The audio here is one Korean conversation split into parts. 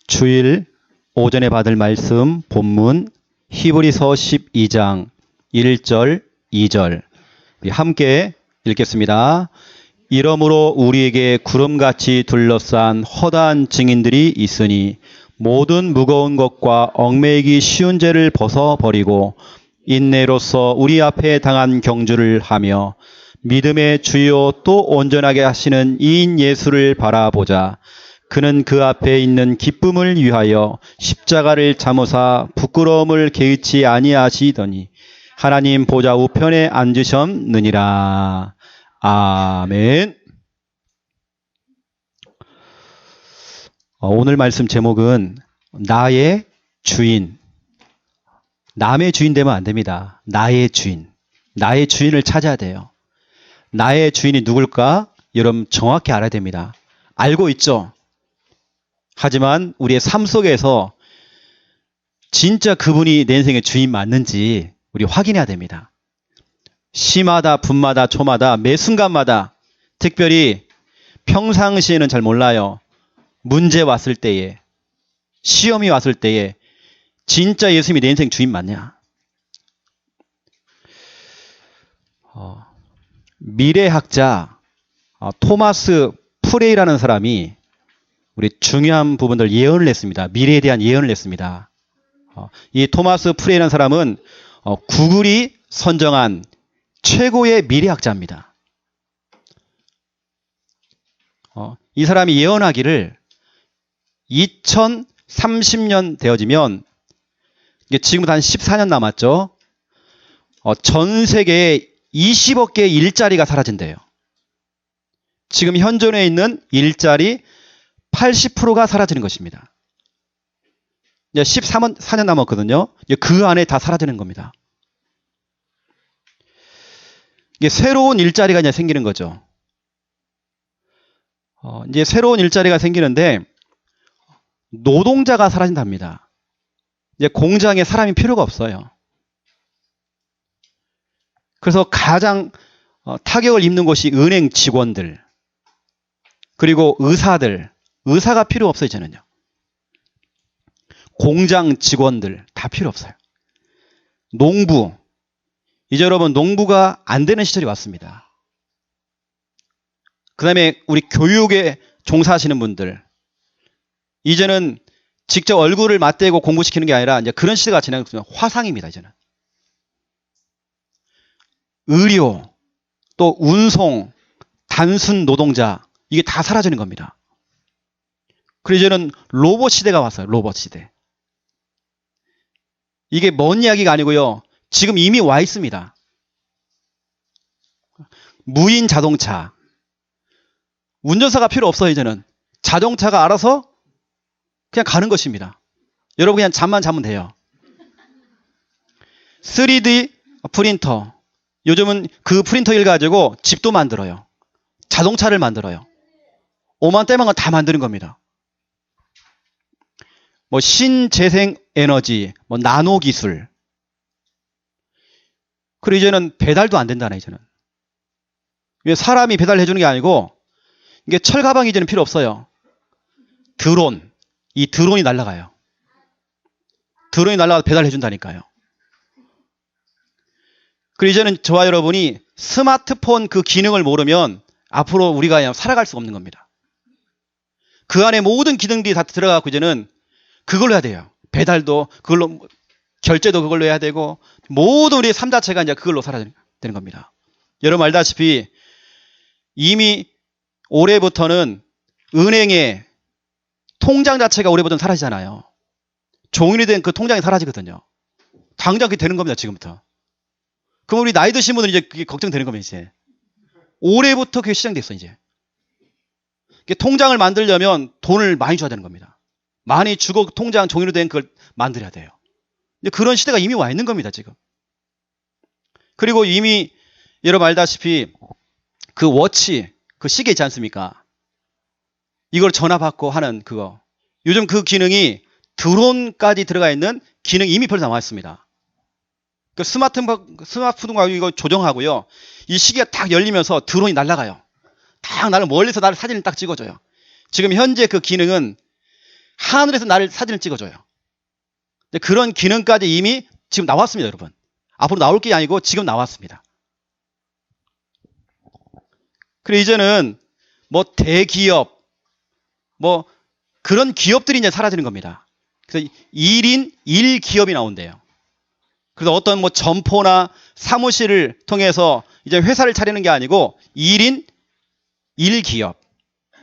주일 오전에 받을 말씀 본문 히브리서 12장 1절 2절 우리 함께 읽겠습니다. 이러므로 우리에게 구름같이 둘러싼 허다한 증인들이 있으니 모든 무거운 것과 얽매이기 쉬운 죄를 벗어버리고 인내로서 우리 앞에 당한 경주를 하며 믿음의 주요 또 온전하게 하시는 이인 예수를 바라보자. 그는 그 앞에 있는 기쁨을 위하여 십자가를 참으사 부끄러움을 개의치 아니하시더니 하나님 보좌 우편에 앉으셨느니라. 아멘. 오늘 말씀 제목은 나의 주인. 남의 주인 되면 안 됩니다. 나의 주인. 나의 주인을 찾아야 돼요. 나의 주인이 누굴까? 여러분 정확히 알아야 됩니다. 알고 있죠? 하지만 우리의 삶 속에서 진짜 그분이 내 인생의 주인 맞는지 우리 확인해야 됩니다. 시마다 분마다 초마다 매 순간마다 특별히 평상시에는 잘 몰라요. 문제 왔을 때에 시험이 왔을 때에 진짜 예수님이 내 인생 주인 맞냐? 미래학자 토마스 프레이라는 사람이 우리 중요한 부분들 예언을 했습니다. 미래에 대한 예언을 했습니다. 이 토마스 프레이라는 사람은 구글이 선정한 최고의 미래학자입니다. 이 사람이 예언하기를 2030년 되어지면 지금부터 한 14년 남았죠. 전 세계에 20억 개의 일자리가 사라진대요. 지금 현존에 있는 일자리 80%가 사라지는 것입니다. 이제 14년 남았거든요. 그 안에 다 사라지는 겁니다. 이게 새로운 일자리가 이제 생기는 거죠. 이제 새로운 일자리가 생기는데 노동자가 사라진답니다. 이제 공장에 사람이 필요가 없어요. 그래서 가장 타격을 입는 것이 은행 직원들, 그리고 의사들, 의사가 필요 없어요, 이제는요. 공장 직원들 다 필요 없어요. 농부, 이제 여러분 농부가 안 되는 시절이 왔습니다. 그 다음에 우리 교육에 종사하시는 분들, 이제는 직접 얼굴을 맞대고 공부시키는 게 아니라 이제 그런 시대가 지나고 화상입니다, 이제는. 의료, 또 운송, 단순 노동자, 이게 다 사라지는 겁니다. 그래서 이제는 로봇 시대가 왔어요. 로봇 시대. 이게 먼 이야기가 아니고요. 지금 이미 와 있습니다. 무인 자동차. 운전사가 필요 없어요, 이제는. 자동차가 알아서 그냥 가는 것입니다. 여러분 그냥 잠만 자면 돼요. 3D 프린터. 요즘은 그 프린터를 가지고 집도 만들어요. 자동차를 만들어요. 오만 때만 건 다 만드는 겁니다. 뭐 신재생 에너지, 뭐 나노 기술. 그리고 이제는 배달도 안 된다네, 이제는. 사람이 배달해 주는 게 아니고 이게 철가방이 이제는 필요 없어요. 드론. 이 드론이 날아가요. 드론이 날아가서 배달해 준다니까요. 그리고 이제는 저와 여러분이 스마트폰 그 기능을 모르면 앞으로 우리가 그냥 살아갈 수가 없는 겁니다. 그 안에 모든 기능들이 다 들어가고 이제는 그걸로 해야 돼요. 배달도 그걸로, 결제도 그걸로 해야 되고, 모든 우리의 삶 자체가 이제 그걸로 살아야 되는 겁니다. 여러분 알다시피 이미 올해부터는 은행의 통장 자체가 올해부터는 사라지잖아요. 종이로 된 그 통장이 사라지거든요. 당장 그게 되는 겁니다, 지금부터. 그럼 우리 나이 드신 분들은 이제 그게 걱정되는 겁니다, 이제. 올해부터 그게 시작됐어, 이제. 통장을 만들려면 돈을 많이 줘야 되는 겁니다. 많이 주고 통장 종이로 된 그걸 만들어야 돼요. 이제 그런 시대가 이미 와 있는 겁니다, 지금. 그리고 이미 여러분 알다시피 그 워치, 그 시계 있지 않습니까? 이걸 전화 받고 하는 그거. 요즘 그 기능이 드론까지 들어가 있는 기능이 이미 벌써 나와 있습니다. 그 스마트폰과 이거 조정하고요. 이 시계가 딱 열리면서 드론이 날아가요. 딱 나를 멀리서 나를 사진을 딱 찍어줘요. 지금 현재 그 기능은 하늘에서 나를 사진을 찍어줘요. 그런 기능까지 이미 지금 나왔습니다, 여러분. 앞으로 나올 게 아니고 지금 나왔습니다. 그리고 이제는 뭐 대기업, 뭐 그런 기업들이 이제 사라지는 겁니다. 그래서 1인 1기업이 나온대요. 그래서 어떤 뭐 점포나 사무실을 통해서 이제 회사를 차리는 게 아니고 1인 1기업.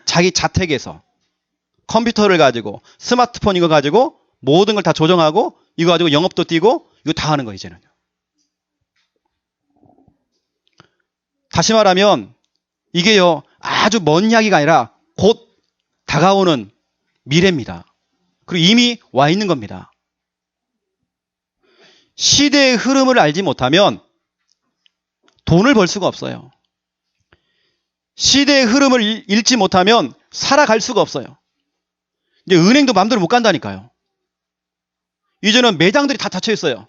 자기 자택에서 컴퓨터를 가지고 스마트폰 이거 가지고 모든 걸 다 조정하고 이거 가지고 영업도 뛰고 이거 다 하는 거예요, 이제는. 다시 말하면 이게요, 아주 먼 이야기가 아니라 곧 다가오는 미래입니다. 그리고 이미 와 있는 겁니다. 시대의 흐름을 알지 못하면 돈을 벌 수가 없어요. 시대의 흐름을 읽지 못하면 살아갈 수가 없어요. 이제 은행도 마음대로 못 간다니까요. 이제는 매장들이 다 닫혀 있어요.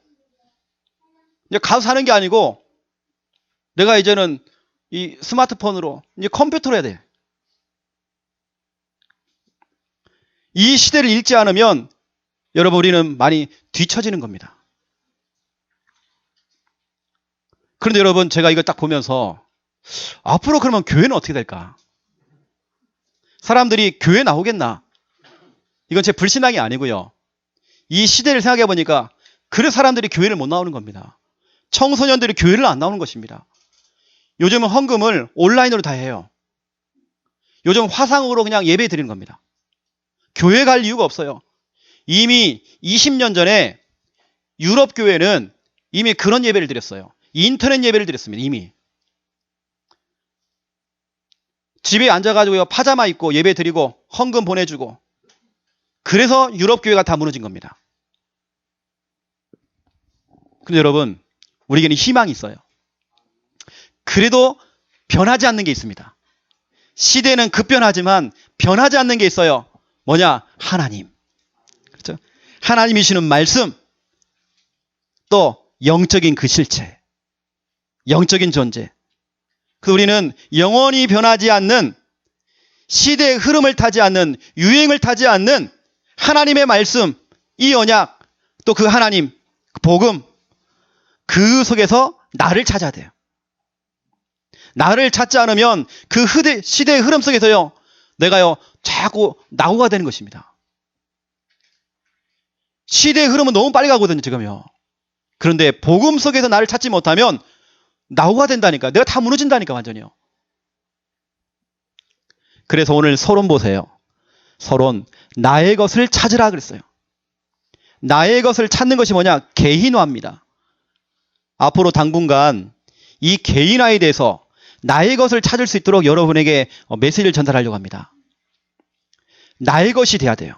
이제 가서 사는 게 아니고 내가 이제는 이 스마트폰으로 이제 컴퓨터로 해야 돼. 이 시대를 읽지 않으면 여러분 우리는 많이 뒤처지는 겁니다. 그런데 여러분 제가 이걸 딱 보면서 앞으로 그러면 교회는 어떻게 될까? 사람들이 교회 나오겠나? 이건 제 불신앙이 아니고요. 이 시대를 생각해 보니까 그래서 사람들이 교회를 못 나오는 겁니다. 청소년들이 교회를 안 나오는 것입니다. 요즘은 헌금을 온라인으로 다 해요. 요즘 화상으로 그냥 예배 드리는 겁니다. 교회 갈 이유가 없어요. 이미 20년 전에 유럽 교회는 이미 그런 예배를 드렸어요. 인터넷 예배를 드렸습니다. 이미. 집에 앉아가지고요, 파자마 입고 예배 드리고 헌금 보내주고 그래서 유럽 교회가 다 무너진 겁니다. 근데 여러분 우리에게는 희망이 있어요. 그래도 변하지 않는 게 있습니다. 시대는 급변하지만 변하지 않는 게 있어요. 뭐냐? 하나님. 그렇죠? 하나님이시는 말씀, 또 영적인 그 실체, 영적인 존재. 그 우리는 영원히 변하지 않는, 시대의 흐름을 타지 않는, 유행을 타지 않는 하나님의 말씀, 이 언약, 또 그 하나님, 그 복음, 그 속에서 나를 찾아야 돼요. 나를 찾지 않으면 그 시대의 흐름 속에서요, 내가요, 자꾸 낙오가 되는 것입니다. 시대의 흐름은 너무 빨리 가거든요, 지금요. 그런데 복음 속에서 나를 찾지 못하면 낙오가 된다니까. 내가 다 무너진다니까, 완전히요. 그래서 오늘 서론 보세요. 서론, 나의 것을 찾으라 그랬어요. 나의 것을 찾는 것이 뭐냐? 개인화입니다. 앞으로 당분간 이 개인화에 대해서 나의 것을 찾을 수 있도록 여러분에게 메시지를 전달하려고 합니다. 나의 것이 돼야 돼요.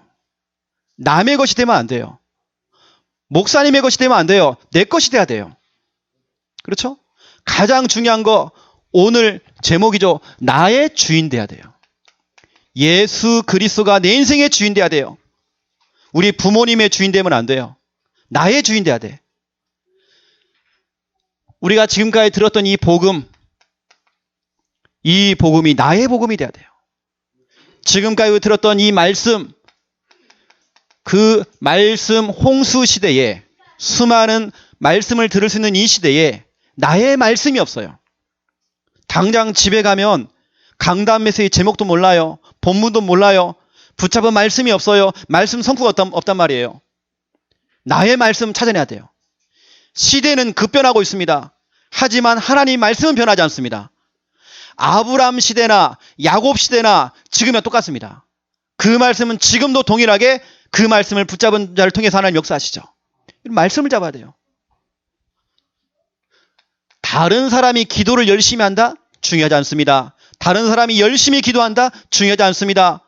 남의 것이 되면 안 돼요. 목사님의 것이 되면 안 돼요. 내 것이 돼야 돼요. 그렇죠? 가장 중요한 거 오늘 제목이죠. 나의 주인 돼야 돼요. 예수 그리스도가 내 인생의 주인 돼야 돼요. 우리 부모님의 주인 되면 안 돼요. 나의 주인 돼야 돼. 우리가 지금까지 들었던 이 복음, 이 복음이 나의 복음이 돼야 돼요. 지금까지 들었던 이 말씀, 그 말씀 홍수 시대에, 수많은 말씀을 들을 수 있는 이 시대에 나의 말씀이 없어요. 당장 집에 가면 강단 메시지 제목도 몰라요. 본문도 몰라요. 붙잡은 말씀이 없어요. 말씀 성구가 없단 말이에요. 나의 말씀 찾아내야 돼요. 시대는 급변하고 있습니다. 하지만 하나님 말씀은 변하지 않습니다. 아브람 시대나 야곱 시대나 지금이랑 똑같습니다. 그 말씀은 지금도 동일하게 그 말씀을 붙잡은 자를 통해서 하나님 역사하시죠. 말씀을 잡아야 돼요. 다른 사람이 기도를 열심히 한다? 중요하지 않습니다. 다른 사람이 열심히 기도한다? 중요하지 않습니다.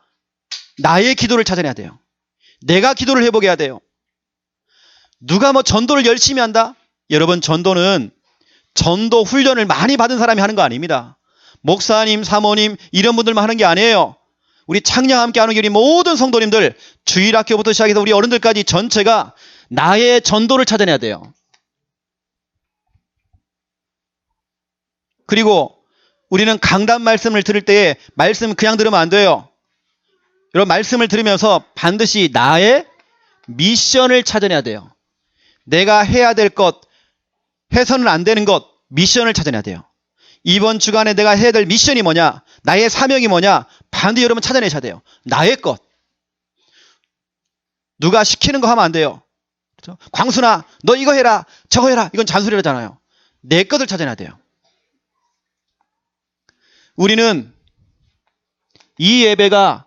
나의 기도를 찾아내야 돼요. 내가 기도를 해보게 해야 돼요. 누가 뭐 전도를 열심히 한다? 여러분, 전도는 전도 훈련을 많이 받은 사람이 하는 거 아닙니다. 목사님, 사모님 이런 분들만 하는 게 아니에요. 우리 창녀와 함께 하는 우리 모든 성도님들, 주일학교부터 시작해서 우리 어른들까지 전체가 나의 전도를 찾아내야 돼요. 그리고 우리는 강단 말씀을 들을 때에 말씀 그냥 들으면 안 돼요. 이런 말씀을 들으면서 반드시 나의 미션을 찾아내야 돼요. 내가 해야 될 것, 해서는 안 되는 것, 미션을 찾아내야 돼요. 이번 주간에 내가 해야 될 미션이 뭐냐? 나의 사명이 뭐냐? 반드시 여러분 찾아내셔야 돼요. 나의 것. 누가 시키는 거 하면 안 돼요. 그렇죠? 광순아, 너 이거 해라, 저거 해라. 이건 잔소리라잖아요. 내 것을 찾아내야 돼요. 우리는 이 예배가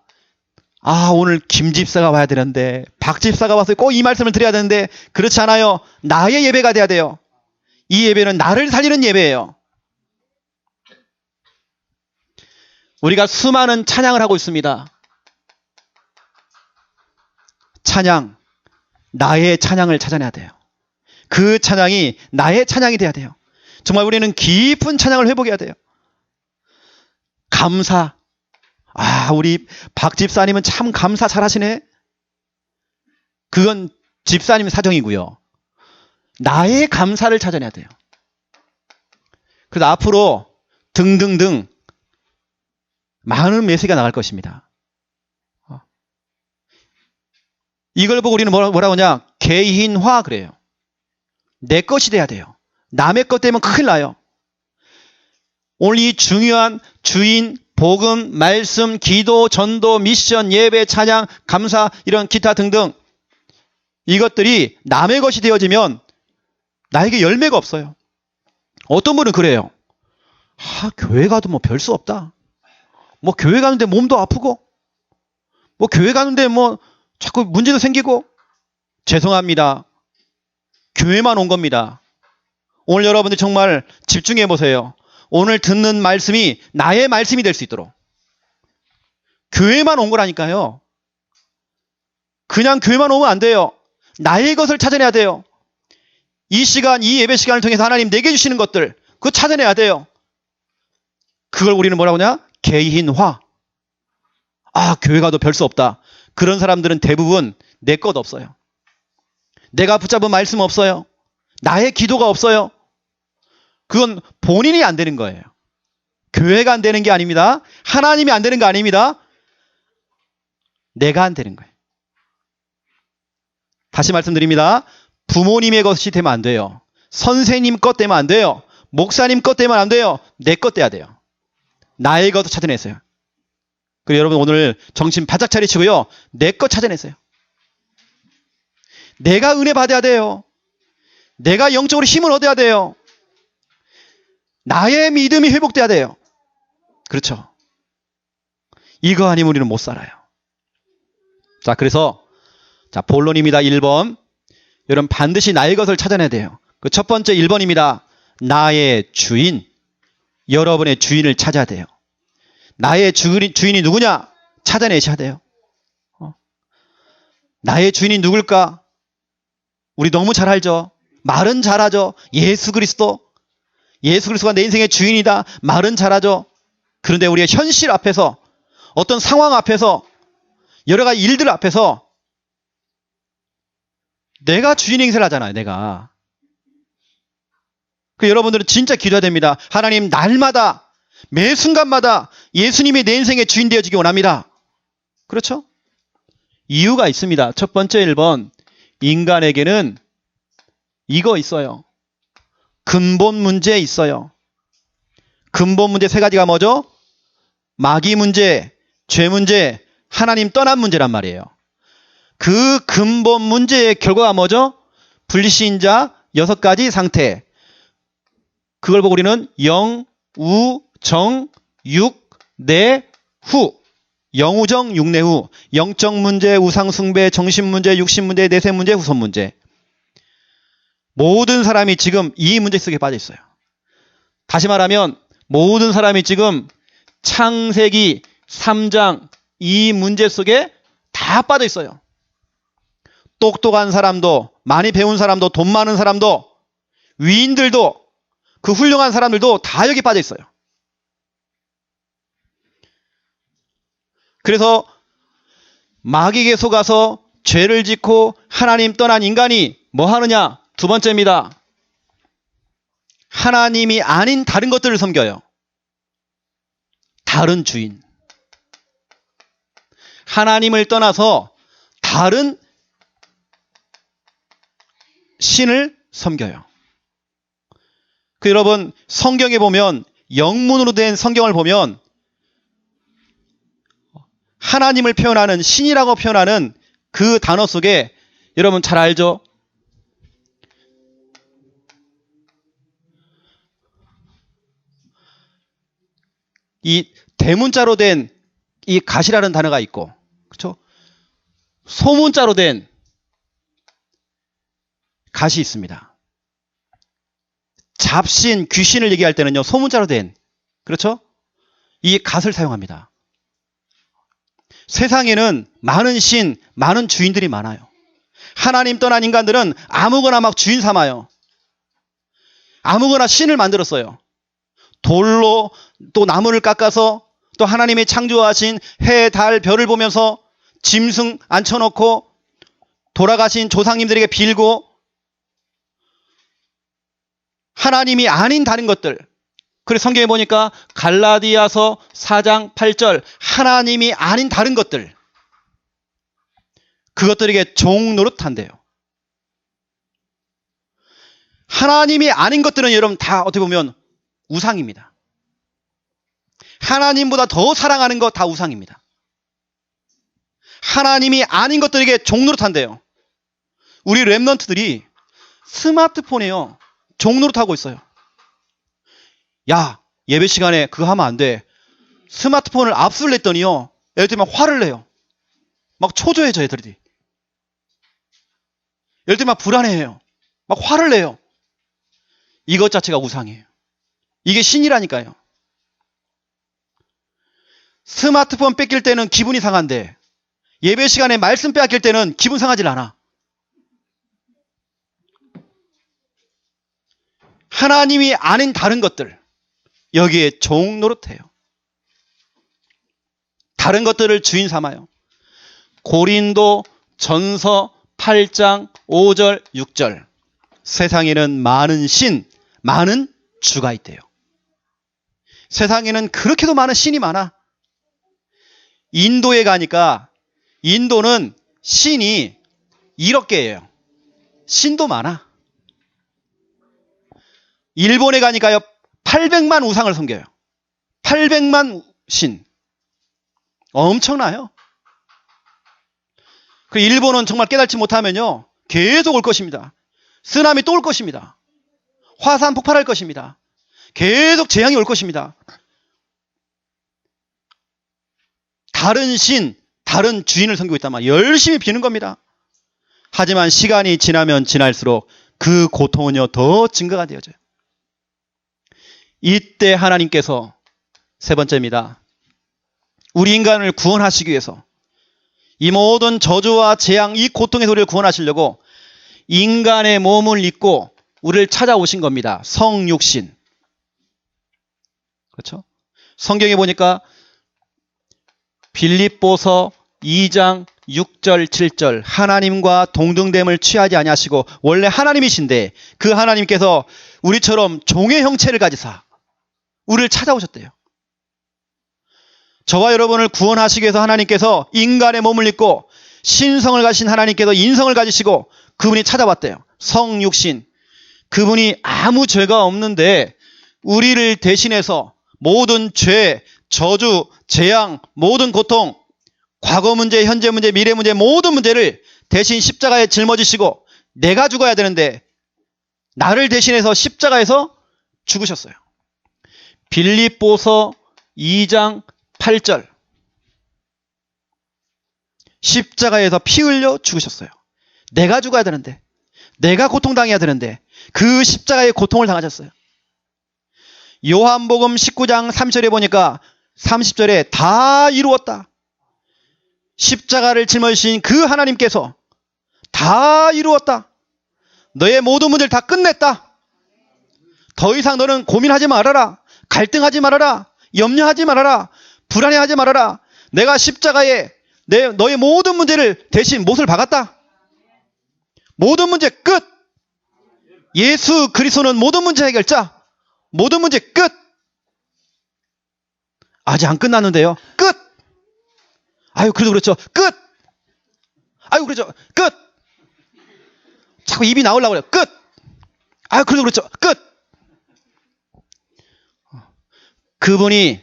오늘 김 집사가 와야 되는데, 박 집사가 와서 꼭 이 말씀을 드려야 되는데, 그렇지 않아요. 나의 예배가 돼야 돼요. 이 예배는 나를 살리는 예배예요. 우리가 수많은 찬양을 하고 있습니다. 찬양, 나의 찬양을 찾아내야 돼요. 그 찬양이 나의 찬양이 돼야 돼요. 정말 우리는 깊은 찬양을 회복해야 돼요. 감사. 우리 박 집사님은 참 감사 잘하시네. 그건 집사님 사정이고요. 나의 감사를 찾아내야 돼요. 그래서 앞으로 등등등 많은 메시지가 나갈 것입니다. 이걸 보고 우리는 뭐라고 하냐? 개인화 그래요. 내 것이 돼야 돼요. 남의 것 되면 큰일 나요. 오늘 이 중요한 주인, 복음, 말씀, 기도, 전도, 미션, 예배, 찬양, 감사 이런 기타 등등 이것들이 남의 것이 되어지면 나에게 열매가 없어요. 어떤 분은 그래요. 교회 가도 뭐 별 수 없다. 뭐 교회 가는데 몸도 아프고 뭐 교회 가는데 뭐 자꾸 문제도 생기고. 죄송합니다. 교회만 온 겁니다. 오늘 여러분들 정말 집중해 보세요. 오늘 듣는 말씀이 나의 말씀이 될 수 있도록. 교회만 온 거라니까요. 그냥 교회만 오면 안 돼요. 나의 것을 찾아내야 돼요. 이 시간, 이 예배 시간을 통해서 하나님 내게 주시는 것들, 그거 찾아내야 돼요. 그걸 우리는 뭐라고 하냐? 개인화. 교회 가도 별 수 없다. 그런 사람들은 대부분 내 것 없어요. 내가 붙잡은 말씀 없어요. 나의 기도가 없어요. 그건 본인이 안 되는 거예요. 교회가 안 되는 게 아닙니다. 하나님이 안 되는 거 아닙니다. 내가 안 되는 거예요. 다시 말씀드립니다. 부모님의 것이 되면 안 돼요. 선생님 것 되면 안 돼요. 목사님 것 되면 안 돼요. 내 것 돼야 돼요. 나의 것을 찾아내세요. 그리고 여러분 오늘 정신 바짝 차리시고요. 내 것 찾아내세요. 내가 은혜 받아야 돼요. 내가 영적으로 힘을 얻어야 돼요. 나의 믿음이 회복돼야 돼요. 그렇죠. 이거 아니면 우리는 못 살아요. 자, 그래서 본론입니다. 1번. 여러분 반드시 나의 것을 찾아내야 돼요. 그 첫 번째 1번입니다. 나의 주인. 여러분의 주인을 찾아야 돼요. 나의 주인이 누구냐? 찾아내셔야 돼요. 나의 주인이 누굴까? 우리 너무 잘 알죠. 말은 잘하죠. 예수 그리스도. 예수 그리스도가 내 인생의 주인이다. 말은 잘하죠. 그런데 우리의 현실 앞에서, 어떤 상황 앞에서, 여러 가지 일들 앞에서 내가 주인 행세를 하잖아요. 내가. 여러분들은 진짜 기도해야 됩니다. 하나님, 날마다 매 순간마다 예수님이 내 인생의 주인 되어지기 원합니다. 그렇죠? 이유가 있습니다. 첫 번째 1번, 인간에게는 이거 있어요. 근본 문제 있어요. 근본 문제 세 가지가 뭐죠? 마귀 문제, 죄 문제, 하나님 떠난 문제란 말이에요. 그 근본 문제의 결과가 뭐죠? 불신자 6가지 상태. 그걸 보고 우리는 영, 우, 정, 육, 내, 후. 영우정, 육내후. 영적 문제, 우상 숭배, 정신 문제, 육신 문제, 내세 문제, 후손 문제. 모든 사람이 지금 이 문제 속에 빠져 있어요. 다시 말하면 모든 사람이 지금 창세기 3장 이 문제 속에 다 빠져 있어요. 똑똑한 사람도, 많이 배운 사람도, 돈 많은 사람도, 위인들도, 그 훌륭한 사람들도 다 여기 빠져 있어요. 그래서 마귀에게 속아서 죄를 짓고 하나님 떠난 인간이 뭐 하느냐? 두 번째입니다. 하나님이 아닌 다른 것들을 섬겨요. 다른 주인. 하나님을 떠나서 다른 신을 섬겨요. 여러분, 성경에 보면, 영문으로 된 성경을 보면 하나님을 표현하는, 신이라고 표현하는 그 단어 속에 여러분 잘 알죠? 이 대문자로 된 이 갓이라는 단어가 있고, 그렇죠? 소문자로 된 갓이 있습니다. 잡신, 귀신을 얘기할 때는요, 소문자로 된, 그렇죠? 이 갓을 사용합니다. 세상에는 많은 신, 많은 주인들이 많아요. 하나님 떠난 인간들은 아무거나 막 주인 삼아요. 아무거나 신을 만들었어요. 돌로 또 나무를 깎아서 또 하나님이 창조하신 해, 달, 별을 보면서 짐승 앉혀놓고 돌아가신 조상님들에게 빌고 하나님이 아닌 다른 것들. 그래서 성경에 보니까 갈라디아서 4장 8절 하나님이 아닌 다른 것들. 그것들에게 종노릇한대요. 하나님이 아닌 것들은 여러분 다 어떻게 보면 우상입니다. 하나님보다 더 사랑하는 거 다 우상입니다. 하나님이 아닌 것들에게 종노릇한대요. 우리 랩런트들이 스마트폰에요. 종노릇하고 있어요. 야, 예배 시간에 그거 하면 안 돼. 스마트폰을 압수를 했더니요. 애들이 막 화를 내요. 막 초조해져 애들이. 애들이 막 불안해해요. 막 화를 내요. 이것 자체가 우상이에요. 이게 신이라니까요. 스마트폰 뺏길 때는 기분이 상한데 예배 시간에 말씀 빼앗길 때는 기분 상하질 않아. 하나님이 아닌 다른 것들, 여기에 종노릇해요. 다른 것들을 주인 삼아요. 고린도 전서 8장 5절 6절 세상에는 많은 신, 많은 주가 있대요. 세상에는 그렇게도 많은 신이 많아. 인도에 가니까 인도는 신이 1억 개예요. 신도 많아. 일본에 가니까요 800만 우상을 섬겨요. 800만 신. 엄청나요. 그 일본은 정말 깨닫지 못하면요 계속 올 것입니다. 쓰나미 또 올 것입니다. 화산 폭발할 것입니다. 계속 재앙이 올 것입니다. 다른 신, 다른 주인을 섬기고 있단 말이에요. 열심히 비는 겁니다. 하지만 시간이 지나면 지날수록 그 고통은요 더 증가가 되어져요. 이때 하나님께서 세 번째입니다. 우리 인간을 구원하시기 위해서 이 모든 저주와 재앙, 이 고통에서 우리를 구원하시려고 인간의 몸을 입고 우리를 찾아오신 겁니다. 성육신. 그렇죠? 성경에 보니까 빌립보서 2장 6절 7절 하나님과 동등됨을 취하지 아니하시고 원래 하나님이신데 그 하나님께서 우리처럼 종의 형체를 가지사 우리를 찾아오셨대요. 저와 여러분을 구원하시기 위해서 하나님께서 인간의 몸을 입고 신성을 가진 하나님께서 인성을 가지시고 그분이 찾아왔대요. 성육신. 그분이 아무 죄가 없는데 우리를 대신해서 모든 죄, 저주, 재앙, 모든 고통, 과거 문제, 현재 문제, 미래 문제, 모든 문제를 대신 십자가에 짊어지시고 내가 죽어야 되는데 나를 대신해서 십자가에서 죽으셨어요. 빌립보서 2장 8절 십자가에서 피 흘려 죽으셨어요. 내가 죽어야 되는데 내가 고통당해야 되는데 그 십자가의 고통을 당하셨어요. 요한복음 19장 3절에 보니까 30절에 다 이루었다. 십자가를 짊어지신 그 하나님께서 다 이루었다. 너의 모든 문제를 다 끝냈다. 더 이상 너는 고민하지 말아라. 갈등하지 말아라. 염려하지 말아라. 불안해하지 말아라. 내가 십자가에 너의 모든 못을 대신 못을 박았다. 모든 문제 끝. 예수 그리스도는 모든 문제 해결자. 모든 문제 끝. 아직 안 끝났는데요. 끝. 아유, 그래도 그렇죠. 끝! 아유, 그렇죠. 끝! 자꾸 입이 나오려고 그래요. 끝! 아유, 그래도 그렇죠. 끝! 그분이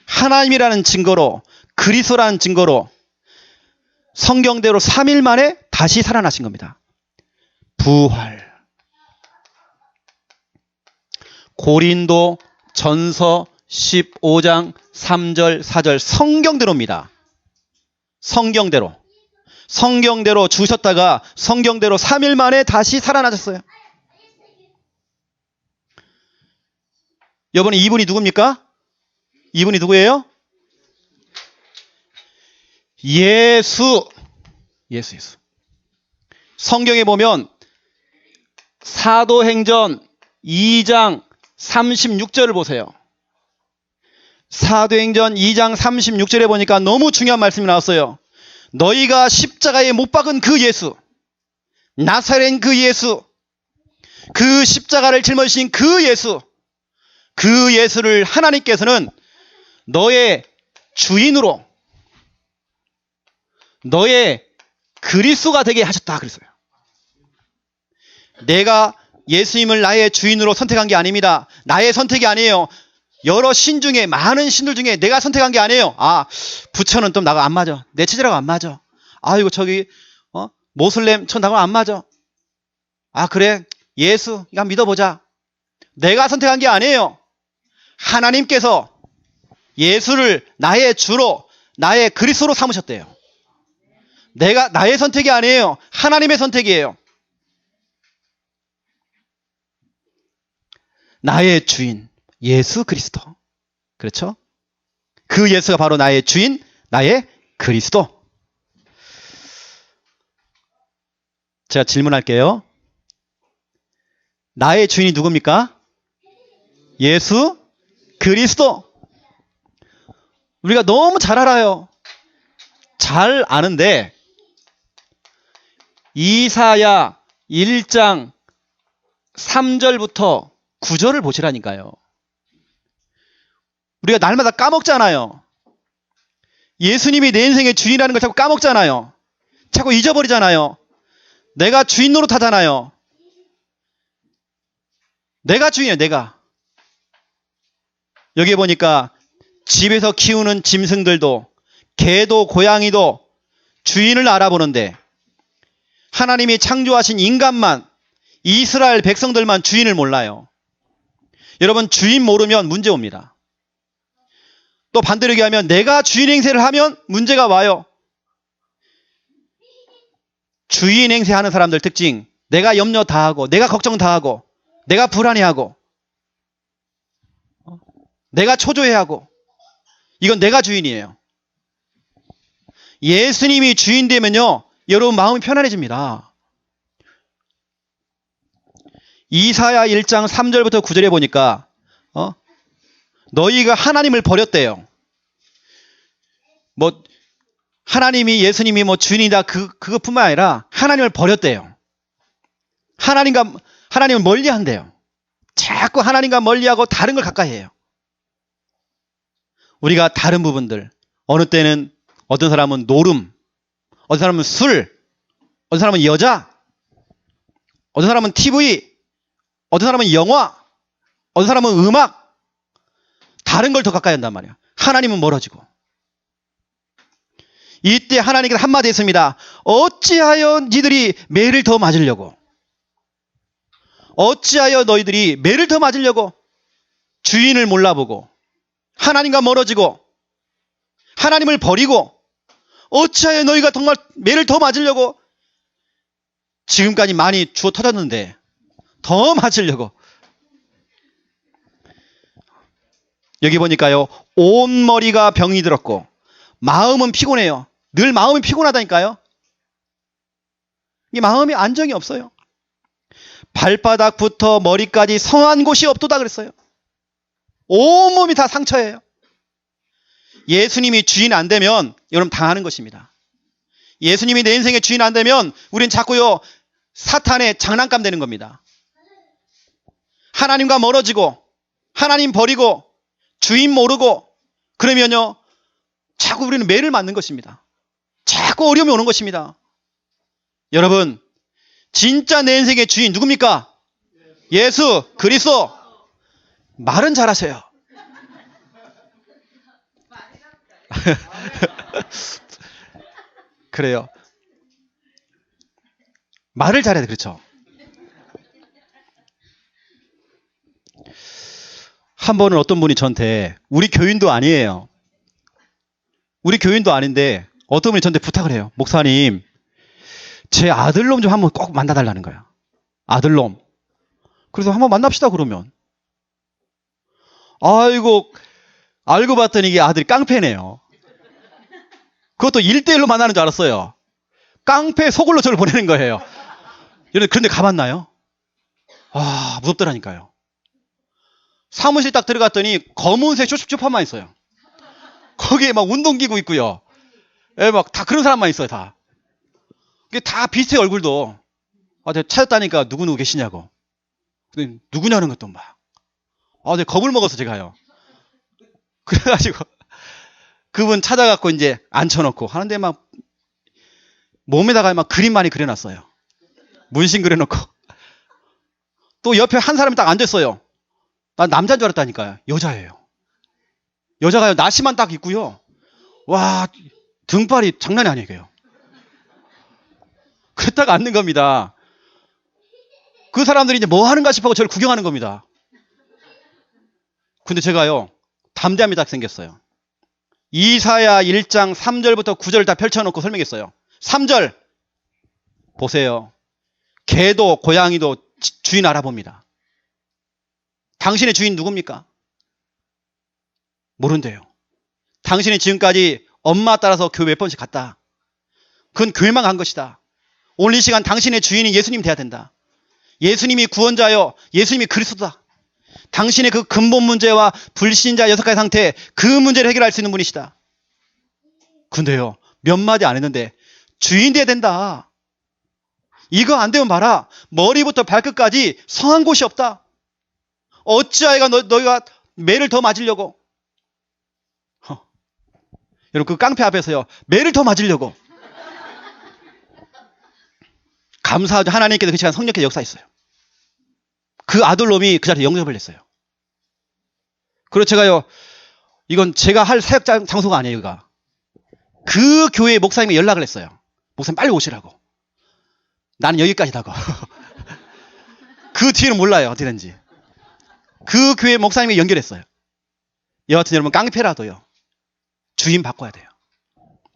하나님이라는 증거로, 그리스도라는 증거로 성경대로 3일 만에 다시 살아나신 겁니다. 부활. 고린도 전서 15장 3절 4절 성경대로입니다. 성경대로. 성경대로 주셨다가 성경대로 3일 만에 다시 살아나셨어요. 여러분, 이분이 누굽니까? 이분이 누구예요? 예수. 예수. 성경에 보면 사도행전 2장 36절을 보세요. 사도행전 2장 36절에 보니까 너무 중요한 말씀이 나왔어요. 너희가 십자가에 못 박은 그 예수, 나사렛 그 예수, 그 십자가를 짊어지신 그 예수, 그 예수를 하나님께서는 너의 주인으로, 너의 그리스도가 되게 하셨다 그랬어요. 내가 예수님을 나의 주인으로 선택한 게 아닙니다. 나의 선택이 아니에요. 여러 신 중에, 많은 신들 중에 내가 선택한 게 아니에요. 아, 부처는 또 나하고 안 맞아. 내 체질하고 안 맞아. 아이고, 저기 모슬렘 저 나하고 안 맞아. 아, 그래, 예수 이거 믿어보자. 내가 선택한 게 아니에요. 하나님께서 예수를 나의 주로, 나의 그리스도로 삼으셨대요. 내가, 나의 선택이 아니에요. 하나님의 선택이에요. 나의 주인 예수 그리스도. 그렇죠? 그 예수가 바로 나의 주인, 나의 그리스도. 제가 질문할게요. 나의 주인이 누굽니까? 예수 그리스도. 우리가 너무 잘 알아요. 잘 아는데 이사야 1장 3절부터 9절을 보시라니까요. 우리가 날마다 까먹잖아요. 예수님이 내 인생의 주인이라는 걸 자꾸 까먹잖아요. 자꾸 잊어버리잖아요. 내가 주인 노릇하잖아요. 내가 주인이에요. 내가. 여기 보니까 집에서 키우는 짐승들도, 개도 고양이도 주인을 알아보는데 하나님이 창조하신 인간만, 이스라엘 백성들만 주인을 몰라요. 여러분, 주인 모르면 문제 옵니다. 또 반대로 얘기하면 내가 주인 행세를 하면 문제가 와요. 주인 행세하는 사람들 특징, 내가 염려 다 하고, 내가 걱정 다 하고, 내가 불안해하고, 내가 초조해하고, 이건 내가 주인이에요. 예수님이 주인 되면요, 여러분 마음이 편안해집니다. 이사야 1장 3절부터 9절에 보니까 너희가 하나님을 버렸대요. 뭐 하나님이, 예수님이 뭐 주인이다 그것뿐만 아니라 하나님을 버렸대요. 하나님을 멀리한대요. 자꾸 하나님과 멀리하고 다른 걸 가까이 해요. 우리가 다른 부분들, 어느 때는 어떤 사람은 노름, 어떤 사람은 술, 어떤 사람은 여자, 어떤 사람은 TV, 어떤 사람은 영화, 어떤 사람은 음악, 다른 걸 더 가까이 한단 말이야. 하나님은 멀어지고. 이때 하나님께서 한마디 했습니다. 어찌하여 니들이 매를 더 맞으려고, 어찌하여 너희들이 매를 더 맞으려고 주인을 몰라보고 하나님과 멀어지고 하나님을 버리고, 어찌하여 너희가 정말 매를 더 맞으려고, 지금까지 많이 주워 터졌는데 더 맞으려고. 여기 보니까요, 온 머리가 병이 들었고 마음은 피곤해요. 늘 마음이 피곤하다니까요. 이 마음이 안정이 없어요. 발바닥부터 머리까지 성한 곳이 없도다 그랬어요. 온몸이 다 상처예요. 예수님이 주인 안 되면 여러분 당하는 것입니다. 예수님이 내 인생의 주인 안 되면 우린 자꾸요 사탄의 장난감 되는 겁니다. 하나님과 멀어지고 하나님 버리고 주인 모르고 그러면요 자꾸 우리는 매를 맞는 것입니다. 자꾸 어려움이 오는 것입니다. 여러분, 진짜 내 인생의 주인 누굽니까? 예수 그리스도. 말은 잘하세요. 그래요. 말을 잘해야 돼. 그렇죠. 한 번은 어떤 분이 저한테, 우리 교인도 아니에요. 우리 교인도 아닌데 어떤 분이 저한테 부탁을 해요. 목사님, 제 아들놈 좀 한번 꼭 만나달라는 거야. 아들놈. 그래서 한번 만납시다 그러면. 아이고, 알고 봤더니 이게 아들이 깡패네요. 그것도 1대1로 만나는 줄 알았어요. 깡패 소굴로 저를 보내는 거예요. 그런데 가봤나요? 아, 무섭더라니까요. 사무실 딱 들어갔더니 검은색 쇼츠파만 있어요. 거기에 막 운동기구 있고요. 막 다 그런 사람만 있어요, 다. 이게 다 비슷해, 얼굴도. 아, 내가 찾았다니까 누구누구 계시냐고. 근데 누구냐는 것도 막. 아, 내가 겁을 먹었어, 제가요. 그래가지고 그분 찾아갖고 이제 앉혀놓고 하는데 막 몸에다가 막 그림 많이 그려놨어요. 문신 그려놓고. 또 옆에 한 사람이 딱 앉았어요. 난 남자인 줄 알았다니까요. 여자예요. 여자가요, 나시만 딱 있고요. 와, 등발이 장난이 아니에요. 그랬다가 앉는 겁니다. 그 사람들이 이제 뭐 하는가 싶어서 저를 구경하는 겁니다. 근데 제가요, 담대함이 딱 생겼어요. 이사야 1장 3절부터 9절 다 펼쳐놓고 설명했어요. 3절 보세요. 개도 고양이도 주인 알아봅니다. 당신의 주인 누굽니까? 모른대요. 당신이 지금까지 엄마 따라서 교회 몇 번씩 갔다. 그건 교회만 간 것이다. 오늘 이 시간 당신의 주인이 예수님 돼야 된다. 예수님이 구원자요, 예수님이 그리스도다. 당신의 그 근본 문제와 불신자 6가지 상태, 그 문제를 해결할 수 있는 분이시다. 근데요, 몇 마디 안 했는데 주인 돼야 된다. 이거 안 되면 봐라. 머리부터 발끝까지 성한 곳이 없다. 어찌하여가 너희가 매를 더 맞으려고. 여러분, 그 깡패 앞에서요, 매를 더 맞으려고. 감사하죠. 하나님께서 그 시간 성령께서 역사했어요. 그 아들놈이 그 자리에 영접을 했어요. 그리고 제가요, 이건 제가 할 사역 장소가 아니에요, 이거. 그 교회 목사님이 연락을 했어요. 목사님 빨리 오시라고. 나는 여기까지다고. 그 뒤에는 몰라요, 어떻게 된지. 그 교회 목사님이 연결했어요. 여하튼 여러분, 깡패라도요, 주인 바꿔야 돼요.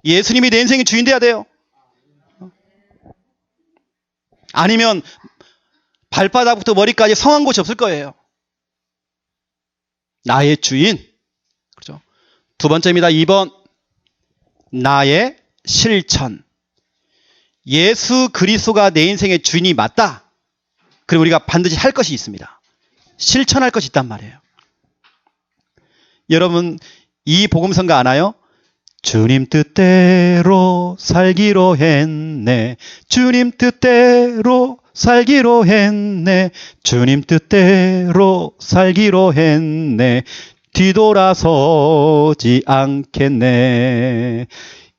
예수님이 내 인생의 주인 돼야 돼요. 아니면 발바닥부터 머리까지 성한 곳이 없을 거예요. 나의 주인. 그렇죠? 두 번째입니다. 2번. 나의 실천. 예수 그리스도가 내 인생의 주인이 맞다. 그럼 우리가 반드시 할 것이 있습니다. 실천할 것이 있단 말이에요. 여러분, 이 복음성가 아나요? 주님 뜻대로 살기로 했네. 주님 뜻대로 살기로 했네. 주님 뜻대로 살기로 했네. 뒤돌아서지 않겠네.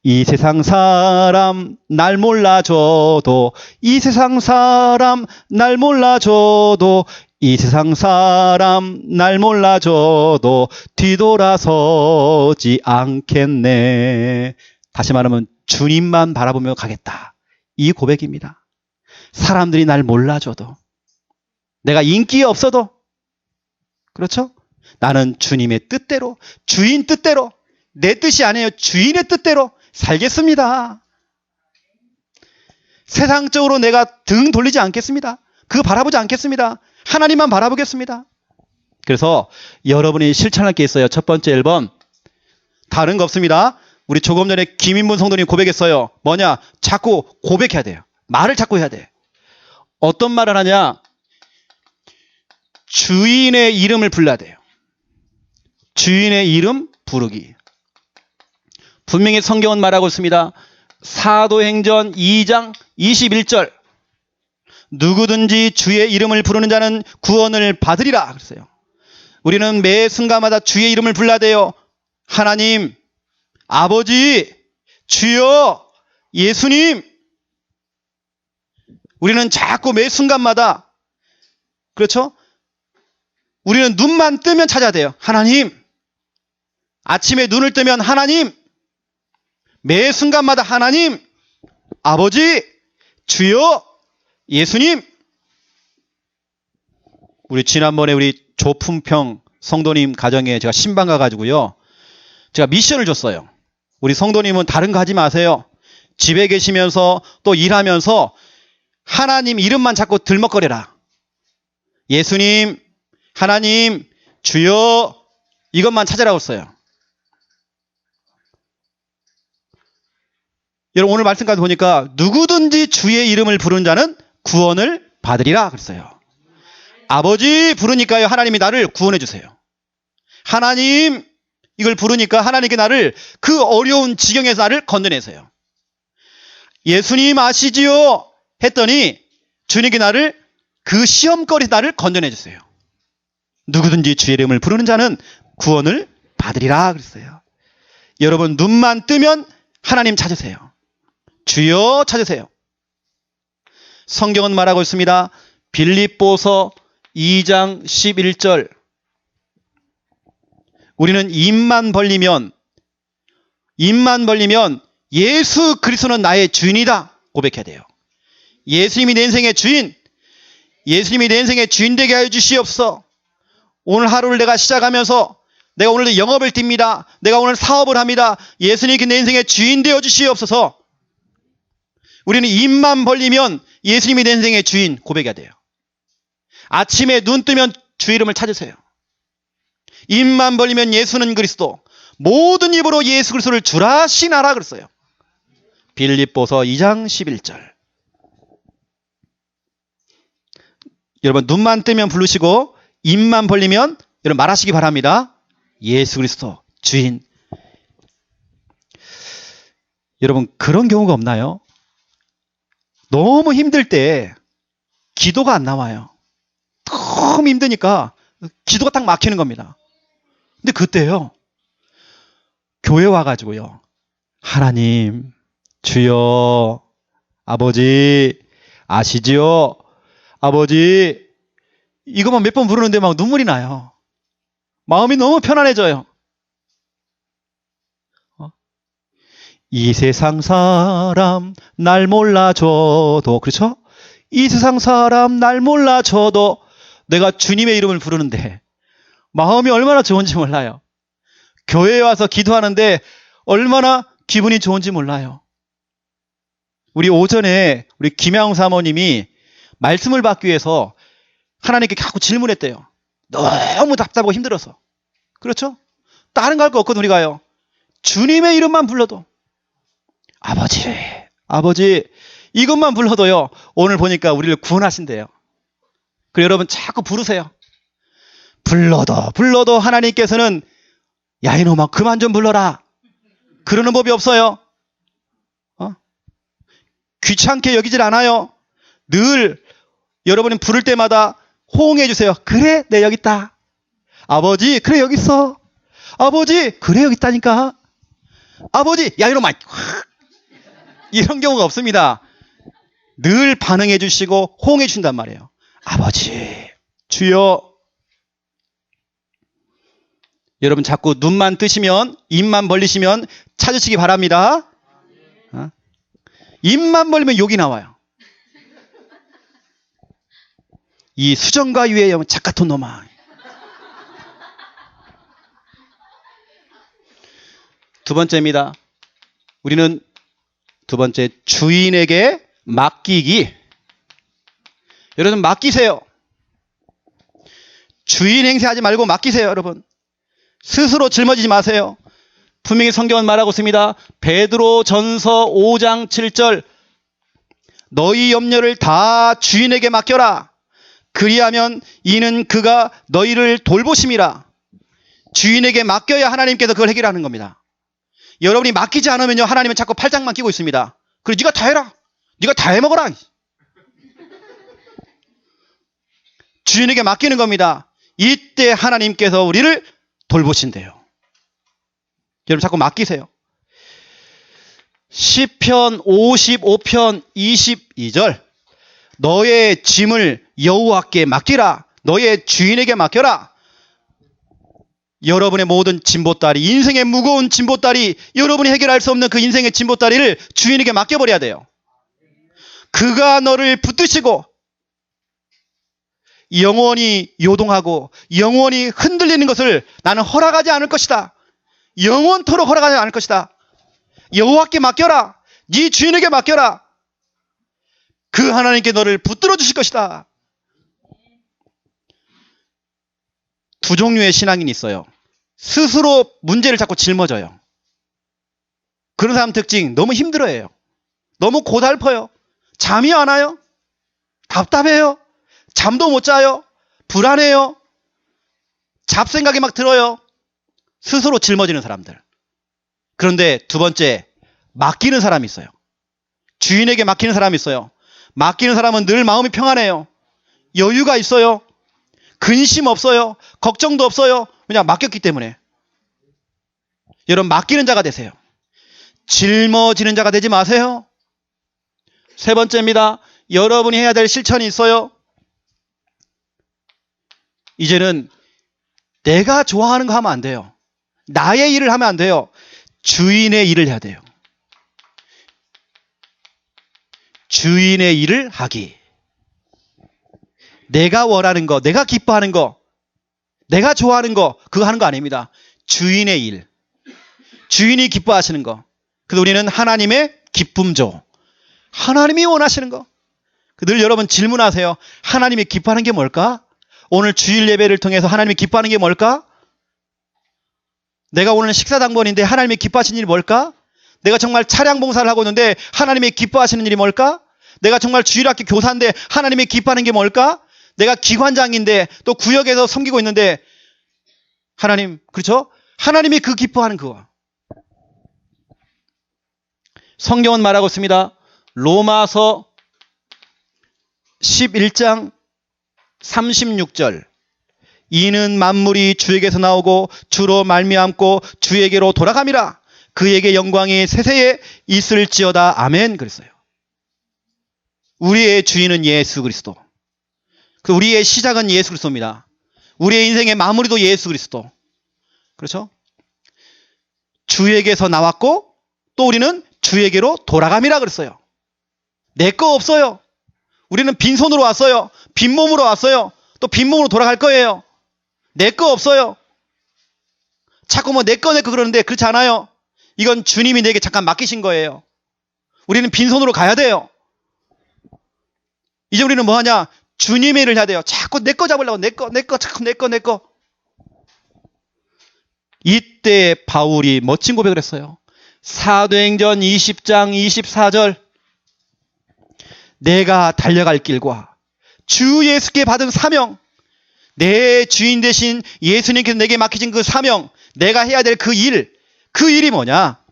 이 세상 사람 날 몰라줘도, 이 세상 사람 날 몰라줘도, 이 세상 사람 날 몰라줘도 뒤돌아서지 않겠네. 다시 말하면 주님만 바라보며 가겠다. 이 고백입니다. 사람들이 날 몰라줘도, 내가 인기 없어도, 그렇죠? 나는 주님의 뜻대로, 주인 뜻대로, 내 뜻이 아니에요. 주인의 뜻대로 살겠습니다. 세상적으로 내가 등 돌리지 않겠습니다. 그거 바라보지 않겠습니다. 하나님만 바라보겠습니다. 그래서 여러분이 실천할 게 있어요. 첫 번째 1번. 다른 거 없습니다. 우리 조금 전에 김인문 성도님 고백했어요. 뭐냐? 자꾸 고백해야 돼요. 말을 자꾸 해야 돼. 어떤 말을 하냐? 주인의 이름을 불러야 돼요. 주인의 이름 부르기. 분명히 성경은 말하고 있습니다. 사도행전 2장 21절. 누구든지 주의 이름을 부르는 자는 구원을 받으리라 그랬어요. 우리는 매 순간마다 주의 이름을 불러야 돼요. 하나님, 아버지, 주여, 예수님. 우리는 자꾸 매 순간마다, 그렇죠? 우리는 눈만 뜨면 찾아야 돼요. 하나님. 아침에 눈을 뜨면 하나님. 매 순간마다 하나님. 아버지. 주여. 예수님. 우리 지난번에 우리 조품평 성도님 가정에 제가 신방 가가지고요. 제가 미션을 줬어요. 우리 성도님은 다른 거 하지 마세요. 집에 계시면서 또 일하면서 하나님 이름만 자꾸 들먹거려라. 예수님, 하나님, 주여, 이것만 찾으라고 했어요. 여러분 오늘 말씀까지 보니까 누구든지 주의 이름을 부르는 자는 구원을 받으리라 그랬어요. 아버지 부르니까요. 하나님이 나를 구원해 주세요. 하나님 이걸 부르니까 하나님께 나를 그 어려운 지경에서 나를 건져내세요. 예수님 아시지요? 했더니 주님께 나를 그 시험거리에서 나를 건져내 주세요. 누구든지 주의 이름을 부르는 자는 구원을 받으리라 그랬어요. 여러분 눈만 뜨면 하나님 찾으세요. 주여 찾으세요. 성경은 말하고 있습니다. 빌립보서 2장 11절. 우리는 입만 벌리면 예수 그리스도는 나의 주인이다 고백해야 돼요. 예수님이 내 인생의 주인, 예수님이 내 인생의 주인 되게 하여 주시옵소서. 오늘 하루를 내가 시작하면서 내가 오늘 영업을 띱니다. 내가 오늘 사업을 합니다. 예수님께 내 인생의 주인 되어 주시옵소서. 우리는 입만 벌리면 예수님이 내 인생의 주인 고백해야 돼요. 아침에 눈 뜨면 주 이름을 찾으세요. 입만 벌리면 예수는 그리스도, 모든 입으로 예수 그리스도를 주라 신하라 그랬어요. 빌립보서 2장 11절. 여러분 눈만 뜨면 부르시고 입만 벌리면 여러분 말하시기 바랍니다. 예수 그리스도 주인. 여러분 그런 경우가 없나요? 너무 힘들 때 기도가 안 나와요. 너무 힘드니까 기도가 딱 막히는 겁니다. 근데 그때요. 교회 와가지고요. 하나님, 주여, 아버지, 아시지요? 아버지, 이것만 몇 번 부르는데 막 눈물이 나요. 마음이 너무 편안해져요. 이 세상 사람 날 몰라줘도, 그렇죠? 이 세상 사람 날 몰라줘도 내가 주님의 이름을 부르는데 마음이 얼마나 좋은지 몰라요. 교회에 와서 기도하는데 얼마나 기분이 좋은지 몰라요. 우리 오전에 우리 김양웅 사모님이 말씀을 받기 위해서 하나님께 자꾸 질문했대요. 너무 답답하고 힘들어서. 그렇죠? 다른 거 할 거 없거든 우리가요. 주님의 이름만 불러도 아버지, 아버지 이것만 불러도요. 오늘 보니까 우리를 구원하신대요. 그래서 여러분 자꾸 부르세요. 불러도 하나님께서는 야 이놈아 그만 좀 불러라. 그러는 법이 없어요. 귀찮게 여기질 않아요. 늘 여러분이 부를 때마다 호응해 주세요. 그래 내 여기 있다. 아버지 그래 여기 있어. 아버지 그래 여기 있다니까. 아버지 야 이놈아 이런 경우가 없습니다. 늘 반응해 주시고 호응해 주신단 말이에요. 아버지 주여. 여러분 자꾸 눈만 뜨시면 입만 벌리시면 찾으시기 바랍니다. 입만 벌리면 욕이 나와요. 이 수정과 유의 영 작같은 놈아. 두 번째입니다. 우리는 두 번째 주인에게 맡기기. 여러분 맡기세요. 주인 행세하지 말고 맡기세요. 여러분 스스로 짊어지지 마세요. 분명히 성경은 말하고 있습니다. 베드로 전서 5장 7절 너희 염려를 다 주인에게 맡겨라. 그리하면 이는 그가 너희를 돌보심이라. 주인에게 맡겨야 하나님께서 그걸 해결하는 겁니다. 여러분이 맡기지 않으면요 하나님은 자꾸 팔짱만 끼고 있습니다. 그래 네가 다 해라. 네가 다 해먹어라. 주인에게 맡기는 겁니다. 이때 하나님께서 우리를 돌보신대요. 여러분 자꾸 맡기세요. 시편 55편 22절. 너의 짐을 여호와께 맡기라. 너의 주인에게 맡겨라. 여러분의 모든 짐보따리, 인생의 무거운 짐보따리, 여러분이 해결할 수 없는 그 인생의 짐보따리를 주인에게 맡겨버려야 돼요. 그가 너를 붙드시고 영원히 요동하고 영원히 흔들리는 것을 나는 허락하지 않을 것이다. 영원토록 허락하지 않을 것이다. 여호와께 맡겨라. 네 주인에게 맡겨라. 그 하나님께 너를 붙들어 주실 것이다. 두 종류의 신앙인이 있어요. 스스로 문제를 자꾸 짊어져요. 그런 사람 특징, 너무 힘들어해요. 너무 고달퍼요. 잠이 안 와요. 답답해요. 잠도 못 자요. 불안해요. 잡생각이 막 들어요. 스스로 짊어지는 사람들. 그런데 두 번째, 맡기는 사람이 있어요. 주인에게 맡기는 사람이 있어요. 맡기는 사람은 늘 마음이 평안해요. 여유가 있어요. 근심 없어요. 걱정도 없어요. 그냥 맡겼기 때문에. 여러분, 맡기는 자가 되세요. 짊어지는 자가 되지 마세요. 세 번째입니다. 여러분이 해야 될 실천이 있어요. 이제는 내가 좋아하는 거 하면 안 돼요. 나의 일을 하면 안 돼요. 주인의 일을 해야 돼요. 주인의 일을 하기. 내가 원하는 거, 내가 기뻐하는 거, 내가 좋아하는 거, 그거 하는 거 아닙니다. 주인의 일. 주인이 기뻐하시는 거. 그래서 우리는 하나님의 기쁨조. 하나님이 원하시는 거. 늘 여러분 질문하세요. 하나님이 기뻐하는 게 뭘까? 오늘 주일 예배를 통해서 하나님이 기뻐하는 게 뭘까? 내가 오늘 식사당번인데 하나님이 기뻐하시는 일이 뭘까? 내가 정말 차량 봉사를 하고 있는데 하나님이 기뻐하시는 일이 뭘까? 내가 정말 주일학교 교사인데 하나님이 기뻐하는 게 뭘까? 내가 기관장인데 또 구역에서 섬기고 있는데 하나님, 그렇죠? 하나님이 그 기뻐하는 그거. 성경은 말하고 있습니다. 로마서 11장 36절. 이는 만물이 주에게서 나오고 주로 말미암고 주에게로 돌아감이라. 그에게 영광이 세세에 있을지어다. 아멘. 그랬어요. 우리의 주인은 예수 그리스도. 우리의 시작은 예수 그리스도입니다. 우리의 인생의 마무리도 예수 그리스도. 그렇죠? 주에게서 나왔고 또 우리는 주에게로 돌아감이라 그랬어요. 내 거 없어요. 우리는 빈손으로 왔어요. 빈몸으로 왔어요. 또 빈몸으로 돌아갈 거예요. 내 거 없어요. 자꾸 뭐 내 거 그러는데 그렇지 않아요. 이건 주님이 내게 잠깐 맡기신 거예요. 우리는 빈손으로 가야 돼요. 이제 우리는 뭐 하냐? 주님의 일을 해야 돼요. 자꾸 내 거 잡으려고 자꾸 내 거. 이때 바울이 멋진 고백을 했어요. 사도행전 20장 24절. 내가 달려갈 길과 주 예수께 받은 사명, 내 주인 되신 예수님께서 내게 맡기신 그 사명, 내가 해야 될 그 일, 그 일이 뭐냐?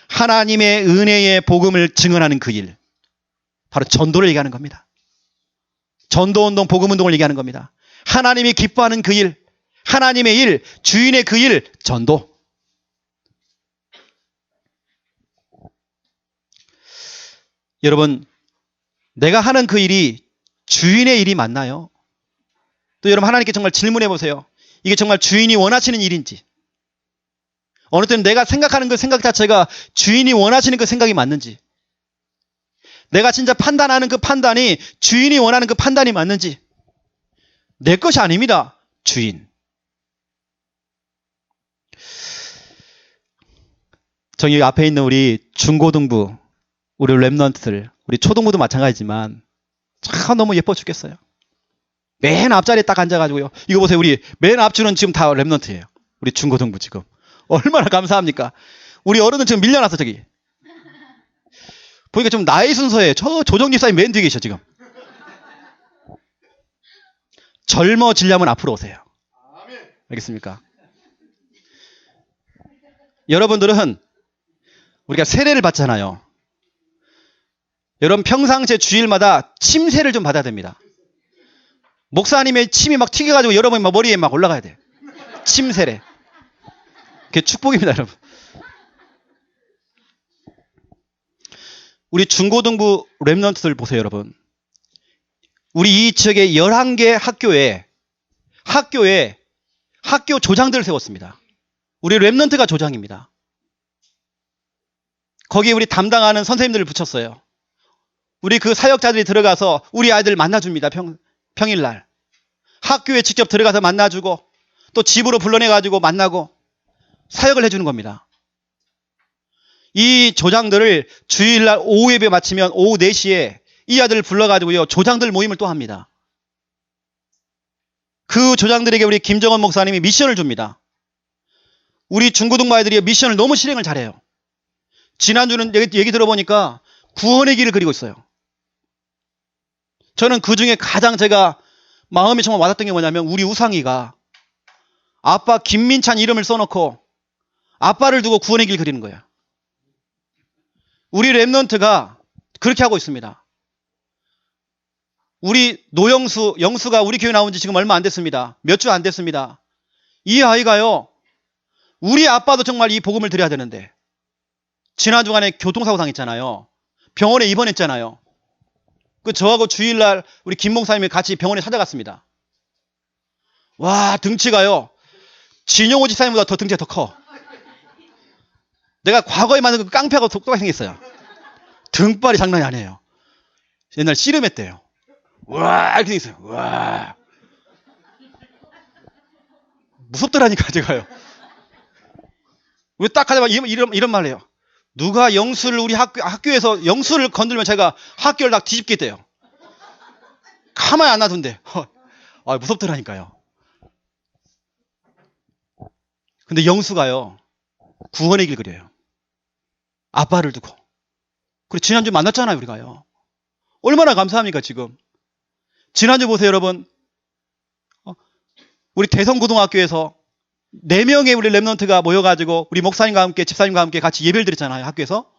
하나님의 은혜의 복음을 증언하는 그 일. 바로 전도를 얘기하는 겁니다. 전도운동, 복음운동을 얘기하는 겁니다. 하나님이 기뻐하는 그 일, 하나님의 일, 주인의 그 일, 전도. 여러분, 내가 하는 그 일이 주인의 일이 맞나요? 또 여러분 하나님께 정말 질문해 보세요. 이게 정말 주인이 원하시는 일인지. 어느 때는 내가 생각하는 그 생각 자체가 주인이 원하시는 그 생각이 맞는지. 내가 진짜 판단하는 그 판단이 주인이 원하는 그 판단이 맞는지. 내 것이 아닙니다. 주인. 저기 앞에 있는 우리 중고등부, 우리 랩런트들, 우리 초등부도 마찬가지지만 참 너무 예뻐 죽겠어요. 맨 앞자리에 딱 앉아가지고요. 이거 보세요. 우리 맨 앞줄은 지금 다 랩런트예요. 우리 중고등부 지금. 얼마나 감사합니까? 우리 어른은 지금 밀려났어 저기. 보니까 좀 나이 순서에 저 조정집사님 맨 뒤에 계셔 지금. 젊어지려면 앞으로 오세요. 알겠습니까? 여러분들은 우리가 세례를 받잖아요. 여러분 평상시에 주일마다 침세를 좀 받아야 됩니다. 목사님의 침이 막 튀겨가지고 여러분 막 머리에 막 올라가야 돼. 침세례. 그게 축복입니다, 여러분. 우리 중고등부 랩런트들 보세요, 여러분. 우리 이 지역의 11개 학교 조장들을 세웠습니다. 우리 랩런트가 조장입니다. 거기에 우리 담당하는 선생님들을 붙였어요. 우리 그 사역자들이 들어가서 우리 아이들 만나줍니다. 평일날. 학교에 직접 들어가서 만나주고 또 집으로 불러내가지고 만나고 사역을 해주는 겁니다. 이 조장들을 주일날 오후 예배 마치면 오후 4시에 이 아들을 불러가지고요. 조장들 모임을 또 합니다. 그 조장들에게 우리 김정원 목사님이 미션을 줍니다. 우리 중고등부 아이들이 미션을 너무 실행을 잘해요. 지난주는 얘기 들어보니까 구원의 길을 그리고 있어요. 저는 그 중에 가장 제가 마음이 정말 와닿던 게 뭐냐면 우리 우상이가 아빠 김민찬 이름을 써놓고 아빠를 두고 구원의 길 그리는 거예요. 우리 랩런트가 그렇게 하고 있습니다. 우리 영수가 우리 교회 나온 지 지금 얼마 안 됐습니다. 몇 주 안 됐습니다. 이 아이가요, 우리 아빠도 정말 이 복음을 드려야 되는데, 지난 주간에 교통사고 당했잖아요. 병원에 입원했잖아요. 저하고 주일날 우리 김 목사님이 같이 병원에 찾아갔습니다. 와, 등치가요, 진용호 지사님보다 더 등치가 더 커. 내가 과거에 만든 그 깡패하고 똑같이 생겼어요. 등발이 장난이 아니에요. 옛날 씨름했대요. 와, 이렇게 생겼어요. 와. 무섭더라니까, 제가요. 왜 딱 하자마자 이런 말 해요. 누가 영수를 우리 학교에서 영수를 건들면 제가 학교를 다 뒤집겠대요. 가만히 안 놔둔대. 무섭더라니까요. 근데 영수가요, 구원의 길 그려요. 아빠를 두고. 그리고 지난주 만났잖아요, 우리가요. 얼마나 감사합니까, 지금. 지난주 보세요, 여러분. 우리 대성고등학교에서 4명의 우리 랩런트가 모여가지고 우리 목사님과 함께 집사님과 함께 같이 예배를 드렸잖아요, 학교에서.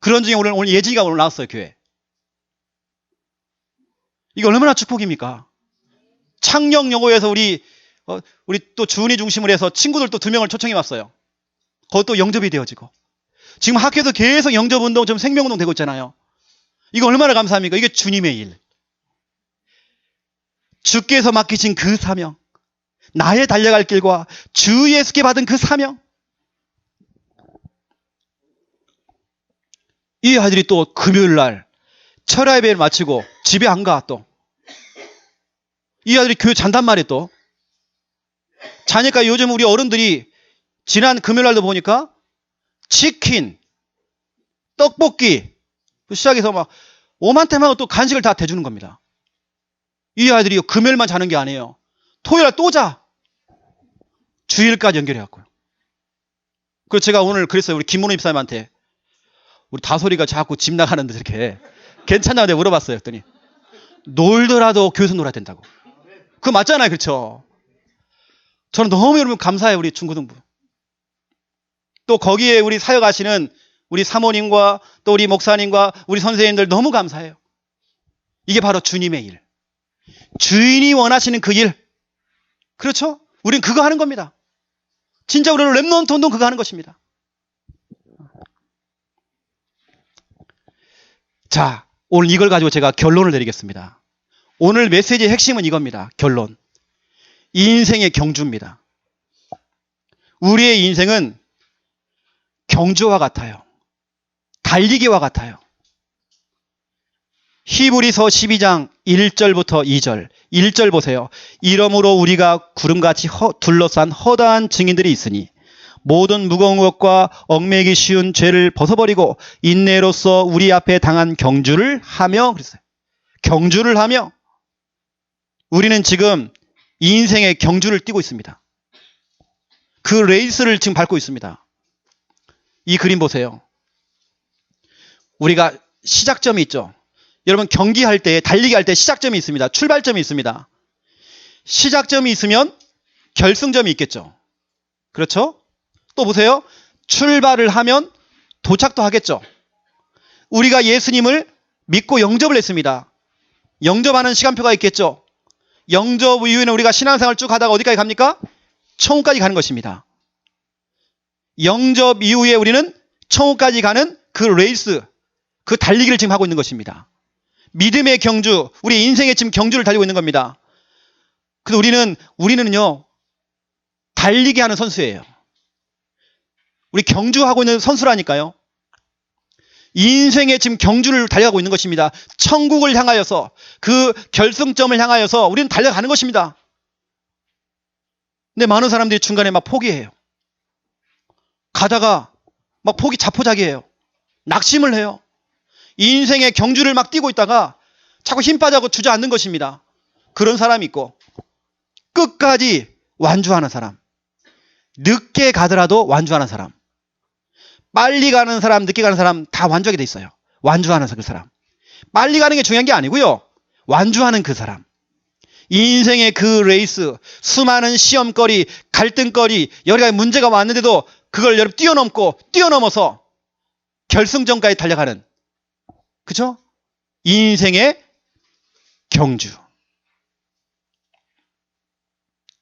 그런 중에 오늘 예진이가 오늘 나왔어요, 교회. 이게 얼마나 축복입니까? 창녕여고에서 우리 또 주은이 중심으로 해서 친구들 또 2명을 초청해 왔어요. 그것도 영접이 되어지고. 지금 학교에서 계속 영접운동, 좀 생명운동 되고 있잖아요. 이거 얼마나 감사합니까? 이게 주님의 일. 주께서 맡기신 그 사명, 나의 달려갈 길과 주 예수께 받은 그 사명. 이 아이들이 또 금요일날 철야 예배를 마치고 집에 안 가 또. 이 아이들이 교회 잔단 말이에요 또. 자니까 요즘 우리 어른들이 지난 금요일날도 보니까 치킨, 떡볶이 시작해서 막 오만테만 또 간식을 다 대주는 겁니다. 이 아이들이 금요일만 자는 게 아니에요. 토요일날 또 자. 주일까지 연결해갖고요. 그래서 제가 오늘 그랬어요. 우리 김문호 입사님한테. 우리 다솔이가 자꾸 집 나가는데 이렇게 괜찮냐고 내가 물어봤어요. 그랬더니 놀더라도 교회에서 놀아야 된다고. 그거 맞잖아요. 그렇죠? 저는 너무 여러분 감사해요. 우리 중고등부. 또 거기에 우리 사역하시는 우리 사모님과 또 우리 목사님과 우리 선생님들 너무 감사해요. 이게 바로 주님의 일. 주인이 원하시는 그 일. 그렇죠? 우린 그거 하는 겁니다. 진짜 우리는 랩런트 운동 그거 하는 것입니다. 자, 오늘 이걸 가지고 제가 결론을 내리겠습니다. 오늘 메시지의 핵심은 이겁니다. 결론. 인생의 경주입니다. 우리의 인생은 경주와 같아요. 달리기와 같아요. 히브리서 12장 1절부터 2절. 1절 보세요. 이러므로 우리가 구름같이 둘러싼 허다한 증인들이 있으니 모든 무거운 것과 얽매이기 쉬운 죄를 벗어버리고 인내로서 우리 앞에 당한 경주를 하며 그랬어요. 경주를 하며 우리는 지금 인생의 경주를 뛰고 있습니다. 그 레이스를 지금 밟고 있습니다. 이 그림 보세요. 우리가 시작점이 있죠. 여러분 경기할 때, 달리기 할 때 시작점이 있습니다. 출발점이 있습니다. 시작점이 있으면 결승점이 있겠죠. 그렇죠? 또 보세요. 출발을 하면 도착도 하겠죠. 우리가 예수님을 믿고 영접을 했습니다. 영접하는 시간표가 있겠죠. 영접 이후에는 우리가 신앙생활 쭉 하다가 어디까지 갑니까? 천국까지 가는 것입니다. 영접 이후에 우리는 천국까지 가는 그 레이스, 그 달리기를 지금 하고 있는 것입니다. 믿음의 경주, 우리 인생의 지금 경주를 달리고 있는 겁니다. 그래서 우리는요, 달리기 하는 선수예요. 우리 경주하고 있는 선수라니까요. 인생의 지금 경주를 달려가고 있는 것입니다. 천국을 향하여서, 그 결승점을 향하여서 우리는 달려가는 것입니다. 근데 많은 사람들이 중간에 막 포기해요. 가다가 막 자포자기해요. 낙심을 해요. 인생의 경주를 막 뛰고 있다가 자꾸 힘 빠져고 주저앉는 것입니다. 그런 사람이 있고, 끝까지 완주하는 사람, 늦게 가더라도 완주하는 사람, 빨리 가는 사람, 늦게 가는 사람 다 완주하게 돼 있어요. 완주하는 그 사람. 빨리 가는 게 중요한 게 아니고요. 완주하는 그 사람. 인생의 그 레이스, 수많은 시험거리, 갈등거리, 여러 가지 문제가 왔는데도 그걸 여러분 뛰어넘어서 결승전까지 달려가는, 그죠? 인생의 경주.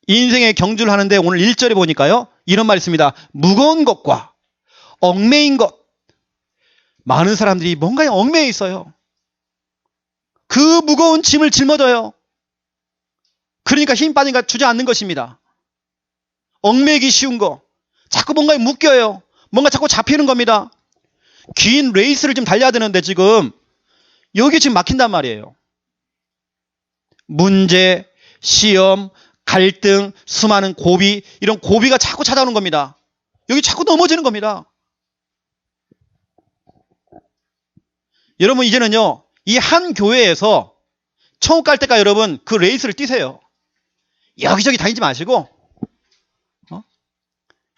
인생의 경주를 하는데 오늘 1절에 보니까요, 이런 말이 있습니다. 무거운 것과 얽매인 것. 많은 사람들이 뭔가에 얽매여 있어요. 그 무거운 짐을 짊어져요. 그러니까 힘 빠지니까 주저앉는 것입니다. 얽매기 쉬운 거. 자꾸 뭔가에 묶여요. 뭔가 자꾸 잡히는 겁니다. 긴 레이스를 지금 달려야 되는데 지금 여기 지금 막힌단 말이에요. 문제, 시험, 갈등, 수많은 고비, 이런 고비가 자꾸 찾아오는 겁니다. 여기 자꾸 넘어지는 겁니다. 여러분 이제는요, 이 한 교회에서 천국 갈 때까지 여러분 그 레이스를 뛰세요. 여기저기 다니지 마시고,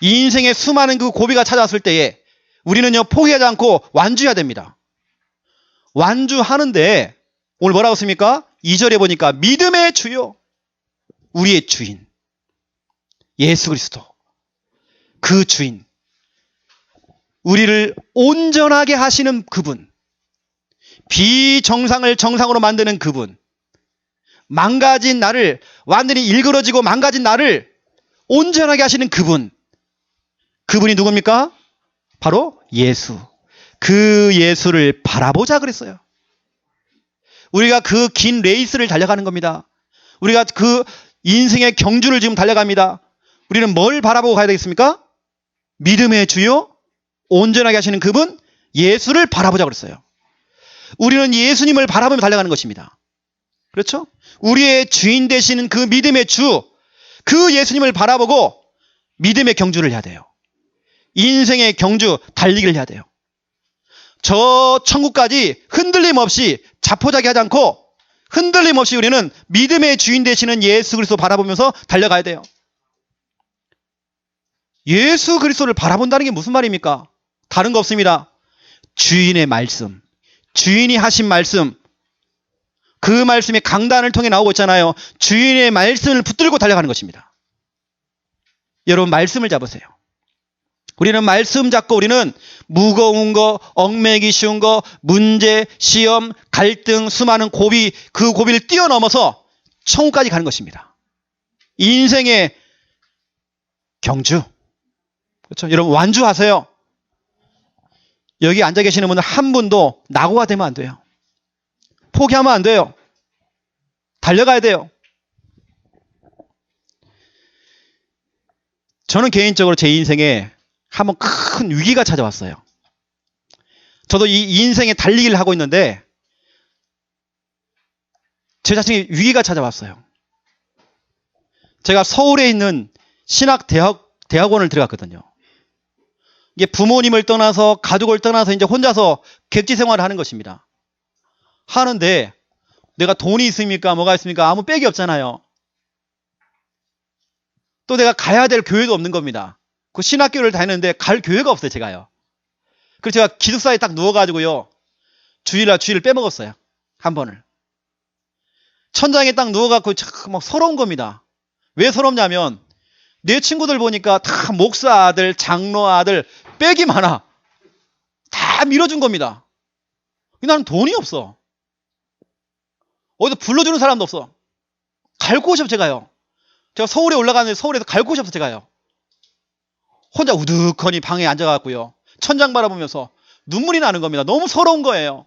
이 인생의 수많은 그 고비가 찾아왔을 때에 우리는요, 포기하지 않고 완주해야 됩니다. 완주하는데 오늘 뭐라고 씁니까? 2절에 보니까 믿음의 주요, 우리의 주인, 예수 그리스도, 그 주인, 우리를 온전하게 하시는 그분, 비정상을 정상으로 만드는 그분, 망가진 나를, 완전히 일그러지고 망가진 나를 온전하게 하시는 그분, 그분이 누굽니까? 바로 예수. 그 예수를 바라보자 그랬어요. 우리가 그 긴 레이스를 달려가는 겁니다. 우리가 그 인생의 경주를 지금 달려갑니다. 우리는 뭘 바라보고 가야 되겠습니까? 믿음의 주요, 온전하게 하시는 그분, 예수를 바라보자 그랬어요. 우리는 예수님을 바라보며 달려가는 것입니다. 그렇죠? 우리의 주인 되시는 그 믿음의 주, 그 예수님을 바라보고 믿음의 경주를 해야 돼요. 인생의 경주, 달리기를 해야 돼요. 저 천국까지 흔들림 없이, 자포자기 하지 않고 흔들림 없이 우리는 믿음의 주인 되시는 예수 그리스도 바라보면서 달려가야 돼요. 예수 그리스도를 바라본다는 게 무슨 말입니까? 다른 거 없습니다. 주인의 말씀, 주인이 하신 말씀, 그 말씀이 강단을 통해 나오고 있잖아요. 주인의 말씀을 붙들고 달려가는 것입니다. 여러분 말씀을 잡으세요. 우리는 말씀 잡고 우리는 무거운 거, 얽매기 쉬운 거, 문제, 시험, 갈등, 수많은 고비, 그 고비를 뛰어넘어서 천국까지 가는 것입니다. 인생의 경주. 그렇죠? 여러분 완주하세요. 여기 앉아 계시는 분들 한 분도 낙오가 되면 안 돼요. 포기하면 안 돼요. 달려가야 돼요. 저는 개인적으로 제 인생에 한번 큰 위기가 찾아왔어요. 저도 이 인생의 달리기를 하고 있는데 제 자신이 위기가 찾아왔어요. 제가 서울에 있는 신학대학원을 들어갔거든요. 이게 부모님을 떠나서 가족을 떠나서 이제 혼자서 객지 생활을 하는 것입니다. 하는데 내가 돈이 있습니까? 뭐가 있습니까? 아무 백이 없잖아요. 또 내가 가야 될 교회도 없는 겁니다. 그 신학교를 다니는데 갈 교회가 없어요, 제가요. 그래서 제가 기숙사에 딱 누워가지고요. 주일날 주일을 빼먹었어요. 한 번을. 천장에 딱 누워갖고 막 서러운 겁니다. 왜 서럽냐면 내 친구들 보니까 다 목사 아들, 장로 아들, 백이 많아. 다 밀어준 겁니다. 나는 돈이 없어. 어디서 불러주는 사람도 없어. 갈 곳이 없어, 제가요. 제가 서울에 올라가는데 서울에서 갈 곳이 없어, 제가요. 혼자 우두커니 방에 앉아갖고요. 천장 바라보면서 눈물이 나는 겁니다. 너무 서러운 거예요.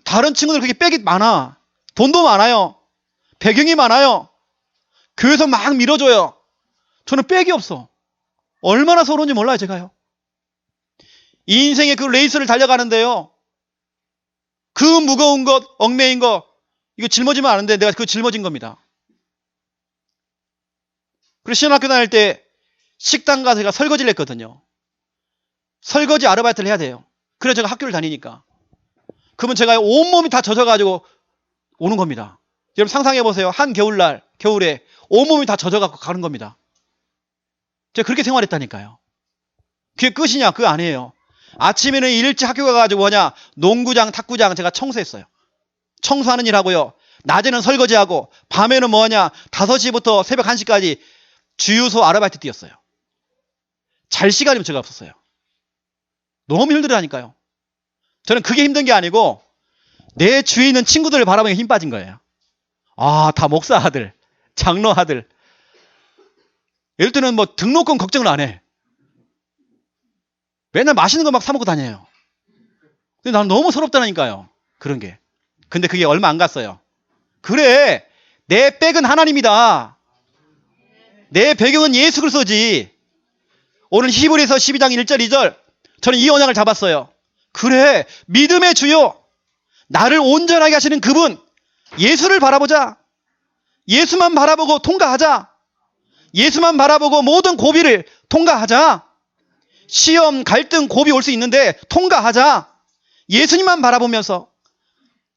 다른 친구들 그렇게 백이 많아. 돈도 많아요. 배경이 많아요. 교회에서 막 밀어줘요. 저는 백이 없어. 얼마나 서러운지 몰라요, 제가요. 이 인생의 그 레이스를 달려가는데요. 그 무거운 것, 얽매인 것, 이거 짊어지면 아는데 내가 그거 짊어진 겁니다. 그리고 신학교 다닐 때 식당 가서 제가 설거지를 했거든요. 설거지 아르바이트를 해야 돼요. 그래서 제가 학교를 다니니까. 그러면 제가 온몸이 다 젖어가지고 오는 겁니다. 여러분 상상해보세요. 한 겨울날, 겨울에 온몸이 다 젖어가지고 가는 겁니다. 제가 그렇게 생활했다니까요. 그게 끝이냐? 그거 아니에요. 아침에는 일찍 학교 가가지고 뭐냐? 농구장, 탁구장 제가 청소했어요. 청소하는 일 하고요. 낮에는 설거지하고, 밤에는 뭐냐? 5시부터 새벽 1시까지 주유소 아르바이트 뛰었어요. 잘 시간이 제가 없었어요. 너무 힘들다니까요. 저는 그게 힘든 게 아니고 내 주위에 있는 친구들을 바라보니 힘 빠진 거예요. 아, 다 목사 아들, 장로 아들. 예를 들면 뭐 등록금 걱정을 안 해. 맨날 맛있는 거 막 사 먹고 다녀요. 근데 나는 너무 서럽다니까요. 그런 게. 근데 그게 얼마 안 갔어요. 그래, 내 백은 하나님이다. 내 배경은 예수 그리스도지. 오늘 히브리서 12장 1절 2절 저는 이 언약을 잡았어요. 그래, 믿음의 주요, 나를 온전하게 하시는 그분 예수를 바라보자. 예수만 바라보고 통과하자. 예수만 바라보고 모든 고비를 통과하자. 시험, 갈등, 고비 올 수 있는데 통과하자. 예수님만 바라보면서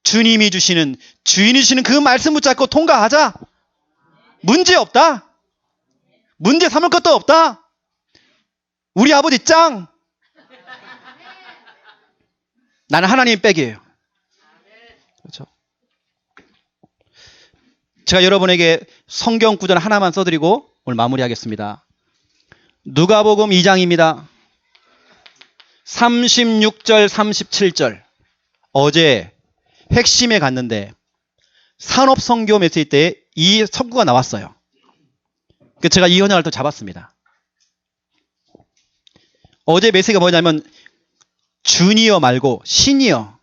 주님이 주시는, 주인이 주시는 그 말씀 붙잡고 통과하자. 문제 없다. 문제 삼을 것도 없다. 우리 아버지 짱. 나는 하나님 백이에요. 그렇죠? 제가 여러분에게 성경 구절 하나만 써드리고 오늘 마무리하겠습니다. 누가복음 2장입니다. 36절, 37절. 어제 핵심에 갔는데 산업선교 메시지 때 이 성구가 나왔어요. 그래서 제가 이 언약을 또 잡았습니다. 어제 메시지가 뭐냐면 주니어 말고 시니어.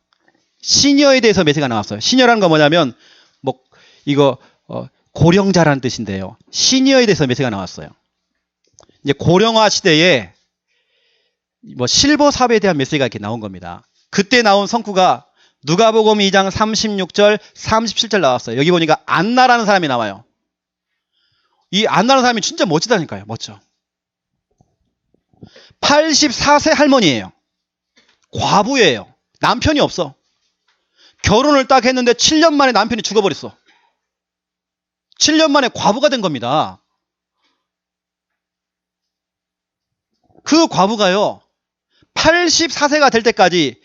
시니어에 대해서 메시지가 나왔어요. 시니어라는 건 뭐냐면 뭐 이거 고령자라는 뜻인데요. 시니어에 대해서 메시지가 나왔어요. 이제 고령화 시대에 뭐 실버삽에 대한 메시지가 이렇게 나온 겁니다. 그때 나온 성구가 누가복음 2장 36절, 37절 나왔어요. 여기 보니까 안나라는 사람이 나와요. 이 안나라는 사람이 진짜 멋지다니까요. 멋져. 84세 할머니예요. 과부예요. 남편이 없어. 결혼을 딱 했는데 7년 만에 남편이 죽어버렸어. 7년 만에 과부가 된 겁니다. 그 과부가요, 84세가 될 때까지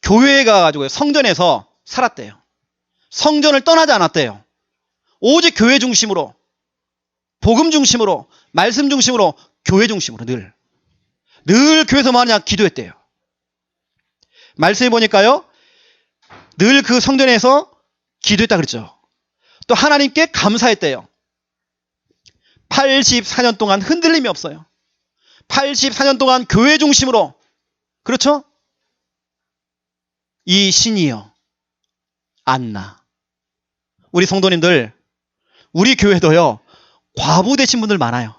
교회에 가가지고 성전에서 살았대요. 성전을 떠나지 않았대요. 오직 교회 중심으로, 복음 중심으로, 말씀 중심으로, 교회 중심으로 늘 교회에서 뭐하냐? 기도했대요. 말씀해 보니까요, 늘 그 성전에서 기도했다 그랬죠. 또 하나님께 감사했대요. 84년 동안 흔들림이 없어요. 84년 동안 교회 중심으로. 그렇죠? 이 시니어 안나, 우리 성도님들, 우리 교회도요 과부 되신 분들 많아요.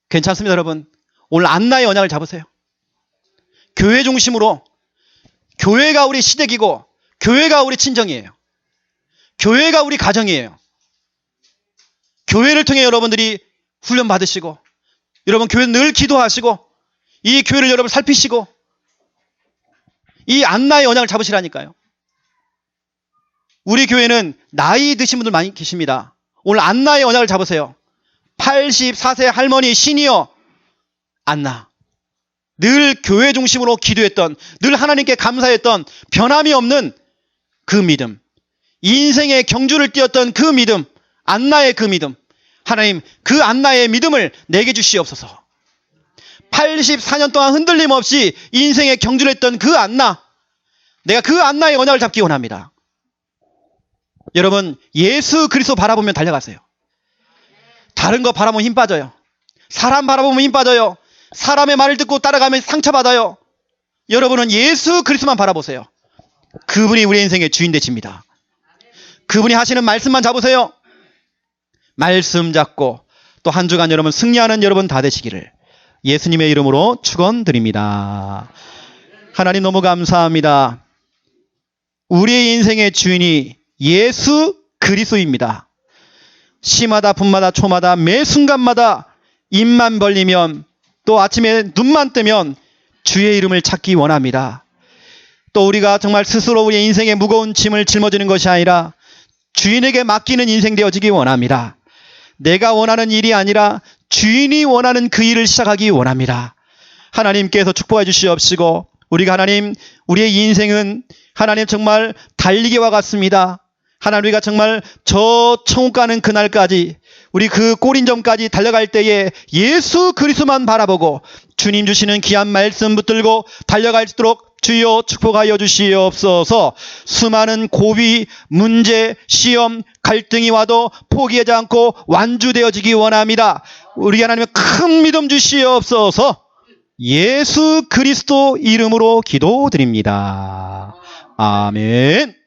괜찮습니다. 여러분, 오늘 안나의 언약을 잡으세요. 교회 중심으로. 교회가 우리 시댁이고 교회가 우리 친정이에요. 교회가 우리 가정이에요. 교회를 통해 여러분들이 훈련 받으시고, 여러분 교회 늘 기도하시고, 이 교회를 여러분 살피시고, 이 안나의 언약을 잡으시라니까요. 우리 교회는 나이 드신 분들 많이 계십니다. 오늘 안나의 언약을 잡으세요. 84세 할머니 시니어 안나. 늘 교회 중심으로 기도했던, 늘 하나님께 감사했던, 변함이 없는 그 믿음, 인생의 경주를 뛰었던 그 믿음, 안나의 그 믿음. 하나님, 그 안나의 믿음을 내게 주시옵소서. 84년 동안 흔들림 없이 인생의 경주를 했던 그 안나, 내가 그 안나의 언약을 잡기 원합니다. 여러분, 예수 그리스도 바라보면 달려가세요. 다른 거 바라보면 힘 빠져요. 사람 바라보면 힘 빠져요. 사람의 말을 듣고 따라가면 상처받아요. 여러분은 예수 그리스도만 바라보세요. 그분이 우리 인생의 주인 되십니다. 그분이 하시는 말씀만 잡으세요. 말씀 잡고 또 한 주간 여러분 승리하는 여러분 다 되시기를 예수님의 이름으로 축원드립니다. 하나님 너무 감사합니다. 우리의 인생의 주인이 예수 그리스도입니다. 시마다 분마다 초마다 매 순간마다 입만 벌리면 또 아침에 눈만 뜨면 주의 이름을 찾기 원합니다. 또 우리가 정말 스스로 우리의 인생의 무거운 짐을 짊어지는 것이 아니라 주인에게 맡기는 인생 되어지기 원합니다. 내가 원하는 일이 아니라 주인이 원하는 그 일을 시작하기 원합니다. 하나님께서 축복해 주시옵시고 우리가 하나님 우리의 인생은 하나님 정말 달리기와 같습니다. 하나님 우리가 정말 저 천국 가는 그날까지 우리 그 꼬린점까지 달려갈 때에 예수 그리스도만 바라보고 주님 주시는 귀한 말씀 붙들고 달려갈 수 있도록 주여 축복하여 주시옵소서. 수많은 고비, 문제, 시험, 갈등이 와도 포기하지 않고 완주되어지기 원합니다. 우리 하나님의 큰 믿음 주시옵소서. 예수 그리스도 이름으로 기도드립니다. 아멘.